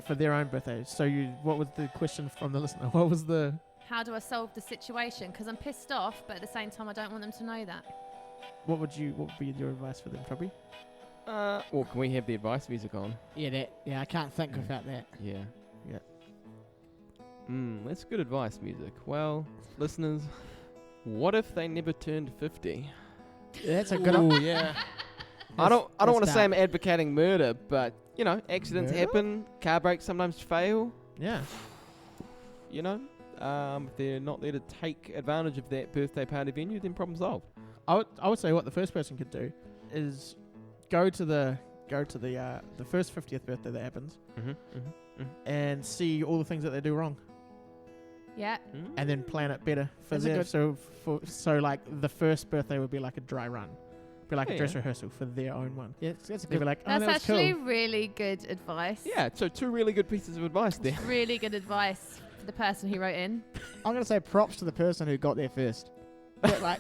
[SPEAKER 2] for their own birthday. So what was the question from the listener? What was the
[SPEAKER 3] How do I solve the situation? Because I'm pissed off, but at the same time, I don't want them to know that.
[SPEAKER 2] what would be your advice for them, Chubby?
[SPEAKER 1] Well, can we have the advice music on?
[SPEAKER 4] Yeah, I can't think without that.
[SPEAKER 1] Yeah.
[SPEAKER 2] Yeah.
[SPEAKER 1] That's good advice music. Well, listeners, what if they never turned 50?
[SPEAKER 4] Yeah, that's a good
[SPEAKER 2] Oh yeah.
[SPEAKER 1] I don't want to
[SPEAKER 4] that's
[SPEAKER 1] say I'm advocating murder, but you know, accidents
[SPEAKER 2] Yeah.
[SPEAKER 1] happen. Car brakes sometimes fail.
[SPEAKER 2] Yeah.
[SPEAKER 1] You know, if they're not there to take advantage of that birthday party venue, then problem solved.
[SPEAKER 2] I would say what the first person could do is go to the first 50th birthday that happens and see all the things that they do wrong,
[SPEAKER 3] Yeah.
[SPEAKER 2] and then plan it better for
[SPEAKER 4] That's a
[SPEAKER 2] them.
[SPEAKER 4] good-
[SPEAKER 2] So like the first birthday would be like a dry run, be like
[SPEAKER 1] Yeah,
[SPEAKER 2] a dress
[SPEAKER 1] yeah.
[SPEAKER 2] rehearsal for their own one.
[SPEAKER 4] Yeah, that's a
[SPEAKER 2] They'd be
[SPEAKER 4] good.
[SPEAKER 2] like, oh,
[SPEAKER 3] That's
[SPEAKER 2] that was
[SPEAKER 3] actually
[SPEAKER 2] cool.
[SPEAKER 3] really good advice.
[SPEAKER 1] Yeah, so 2 really good pieces of advice there.
[SPEAKER 3] Really good advice for the person who wrote in.
[SPEAKER 4] I'm gonna say props to the person who got there first. But, like,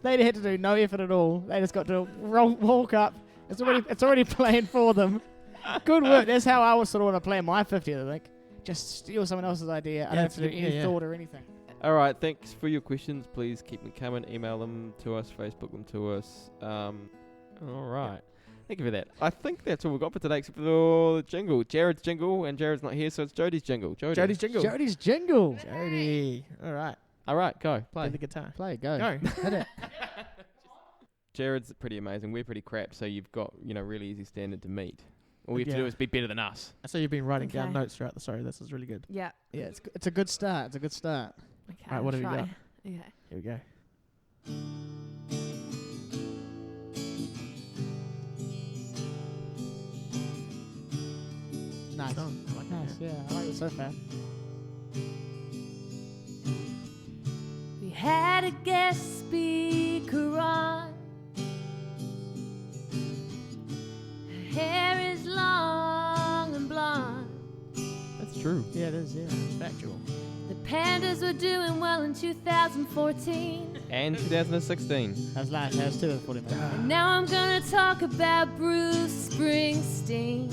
[SPEAKER 4] they had to do no effort at all. They just got to walk up. It's already planned for them. Good work. That's how I was sort of want to plan my 50th. Like, just steal someone else's idea. I don't have to do any thought or anything.
[SPEAKER 1] All right, thanks for your questions. Please keep them coming. Email them to us, Facebook them to us. All right. Thank you for that. I think that's all we've got for today, except for the jingle. Jared's jingle, and Jared's not here, so it's Jodie's jingle.
[SPEAKER 2] Jodie's jingle.
[SPEAKER 4] Jodie's jingle.
[SPEAKER 2] Jodie. All right.
[SPEAKER 1] All right, go.
[SPEAKER 2] Play the guitar.
[SPEAKER 4] Play, go.
[SPEAKER 2] Go.
[SPEAKER 4] Hit it.
[SPEAKER 1] Jared's pretty amazing. We're pretty crap, so you've got, you know, really easy standard to meet. All we have to
[SPEAKER 2] Yeah.
[SPEAKER 1] do is be better than us.
[SPEAKER 2] So you've been writing down
[SPEAKER 3] Okay.
[SPEAKER 2] notes throughout the story. This is really good.
[SPEAKER 3] Yeah.
[SPEAKER 4] Yeah, it's a good start. It's a good start.
[SPEAKER 3] Okay.
[SPEAKER 2] Right, what
[SPEAKER 3] I'll
[SPEAKER 2] have you
[SPEAKER 3] try.
[SPEAKER 2] got?
[SPEAKER 3] Okay.
[SPEAKER 2] Here we go.
[SPEAKER 4] Nice.
[SPEAKER 2] Song. I like
[SPEAKER 4] Nice.
[SPEAKER 2] it.
[SPEAKER 4] Yeah, I like it so far.
[SPEAKER 3] We had a guest speaker on. Her hair is long and blonde.
[SPEAKER 1] That's true.
[SPEAKER 4] Yeah, it is. Yeah.
[SPEAKER 2] Factual.
[SPEAKER 3] The pandas were doing well in 2014.
[SPEAKER 1] And 2016.
[SPEAKER 4] That was nice. That was 240 minutes.
[SPEAKER 3] And now I'm gonna talk about Bruce Springsteen.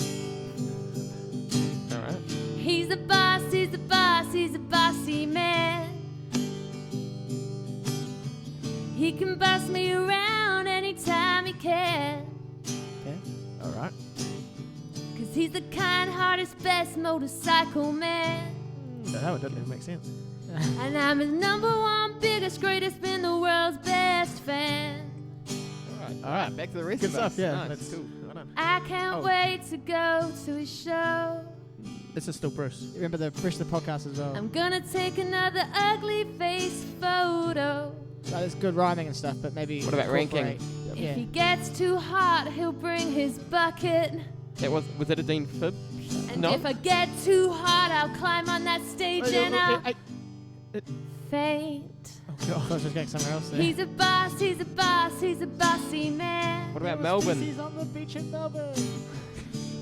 [SPEAKER 1] All right.
[SPEAKER 3] He's the boss, he's the boss, he's a bossy man. He can boss me around anytime he can.
[SPEAKER 4] Okay.
[SPEAKER 2] All right.
[SPEAKER 3] 'Cause he's the kind-hearted, best motorcycle man.
[SPEAKER 2] No, it doesn't make sense.
[SPEAKER 3] And I'm his #1 biggest, greatest, been the world's best fan.
[SPEAKER 2] All right.
[SPEAKER 1] Back to the rest
[SPEAKER 2] Good
[SPEAKER 1] of
[SPEAKER 2] stuff.
[SPEAKER 1] us.
[SPEAKER 2] Yeah.
[SPEAKER 1] Nice.
[SPEAKER 2] That's cool. Well done.
[SPEAKER 3] I can't
[SPEAKER 2] Oh.
[SPEAKER 3] wait to go to his show.
[SPEAKER 2] This is still Bruce.
[SPEAKER 4] Remember the rest of the podcast as well.
[SPEAKER 3] I'm gonna take another ugly face photo.
[SPEAKER 4] It's good rhyming and stuff, but maybe.
[SPEAKER 1] What about ranking?
[SPEAKER 4] incorporate-
[SPEAKER 3] If
[SPEAKER 4] Yeah.
[SPEAKER 3] he gets too hot, he'll bring his bucket.
[SPEAKER 1] That was it a Dean Fib?
[SPEAKER 3] And
[SPEAKER 1] No.
[SPEAKER 3] if I get too hot, I'll climb on that stage and I'll faint.
[SPEAKER 2] Oh
[SPEAKER 4] So I
[SPEAKER 2] god.
[SPEAKER 4] was just going somewhere else there.
[SPEAKER 3] He's a boss, he's a boss, he's a bossy man.
[SPEAKER 1] What about Melbourne?
[SPEAKER 4] He's on the beach in Melbourne.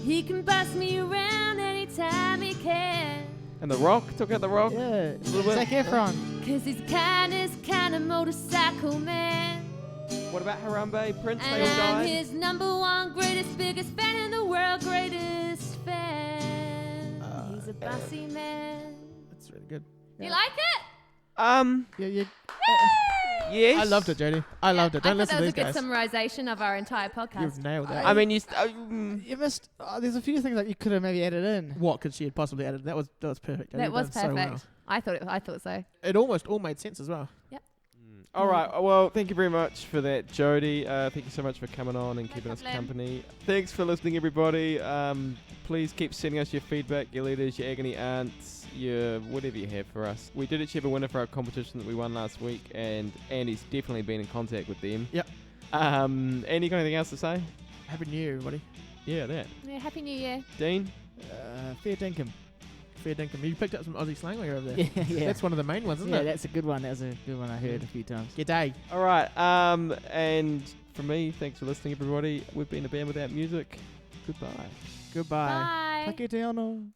[SPEAKER 3] He can boss me around anytime he can.
[SPEAKER 1] And The Rock? Talk about The Rock?
[SPEAKER 4] Yeah.
[SPEAKER 1] little bit.
[SPEAKER 4] Zac Efron.
[SPEAKER 3] 'Cause he's the kindest kind of motorcycle man.
[SPEAKER 1] What about Harambe? Prince? They all
[SPEAKER 3] And I'm
[SPEAKER 1] died?
[SPEAKER 3] his #1 greatest, biggest fan in the world, greatest fan. He's a bossy man.
[SPEAKER 2] That's really good.
[SPEAKER 3] You like it?
[SPEAKER 4] Yeah.
[SPEAKER 1] Yes.
[SPEAKER 2] I loved it, Jodie. I loved it.
[SPEAKER 3] I
[SPEAKER 2] Don't
[SPEAKER 3] thought
[SPEAKER 2] listen
[SPEAKER 3] that
[SPEAKER 2] to
[SPEAKER 3] was
[SPEAKER 2] these
[SPEAKER 3] a good
[SPEAKER 2] guys.
[SPEAKER 3] summarization of our entire podcast.
[SPEAKER 2] You've nailed it.
[SPEAKER 1] I mean,
[SPEAKER 4] You missed. There's a few things that you could have maybe added in.
[SPEAKER 2] What could she have possibly added? That was perfect. Jodie.
[SPEAKER 3] that
[SPEAKER 2] You've
[SPEAKER 3] was
[SPEAKER 2] done so
[SPEAKER 3] perfect.
[SPEAKER 2] well.
[SPEAKER 3] I thought so.
[SPEAKER 2] It almost all made sense as well.
[SPEAKER 1] all right. Well, thank you very much for that, Jodie. Thank you so much for coming on and
[SPEAKER 3] No
[SPEAKER 1] keeping us
[SPEAKER 3] problem.
[SPEAKER 1] company. Thanks for listening, everybody. Please keep sending us your feedback, your letters, your agony aunts, your whatever you have for us. We did actually have a winner for our competition that we won last week, and Andy's definitely been in contact with them.
[SPEAKER 2] Yep.
[SPEAKER 1] Andy, got anything else to say?
[SPEAKER 2] Happy New Year, everybody.
[SPEAKER 1] Yeah, that.
[SPEAKER 3] Yeah, Happy New Year.
[SPEAKER 1] Dean?
[SPEAKER 4] Fair dinkum.
[SPEAKER 2] Fair dinkum. You picked up some Aussie slang while you're over there.
[SPEAKER 4] Yeah.
[SPEAKER 2] That's one of the main ones, isn't
[SPEAKER 4] Yeah,
[SPEAKER 2] it?
[SPEAKER 4] that's a good one. That was a good one I heard a few times.
[SPEAKER 2] G'day.
[SPEAKER 1] All right. And from me, thanks for listening, everybody. We've been a band without music. Goodbye.
[SPEAKER 2] Goodbye.
[SPEAKER 3] Bye.
[SPEAKER 4] Take it down.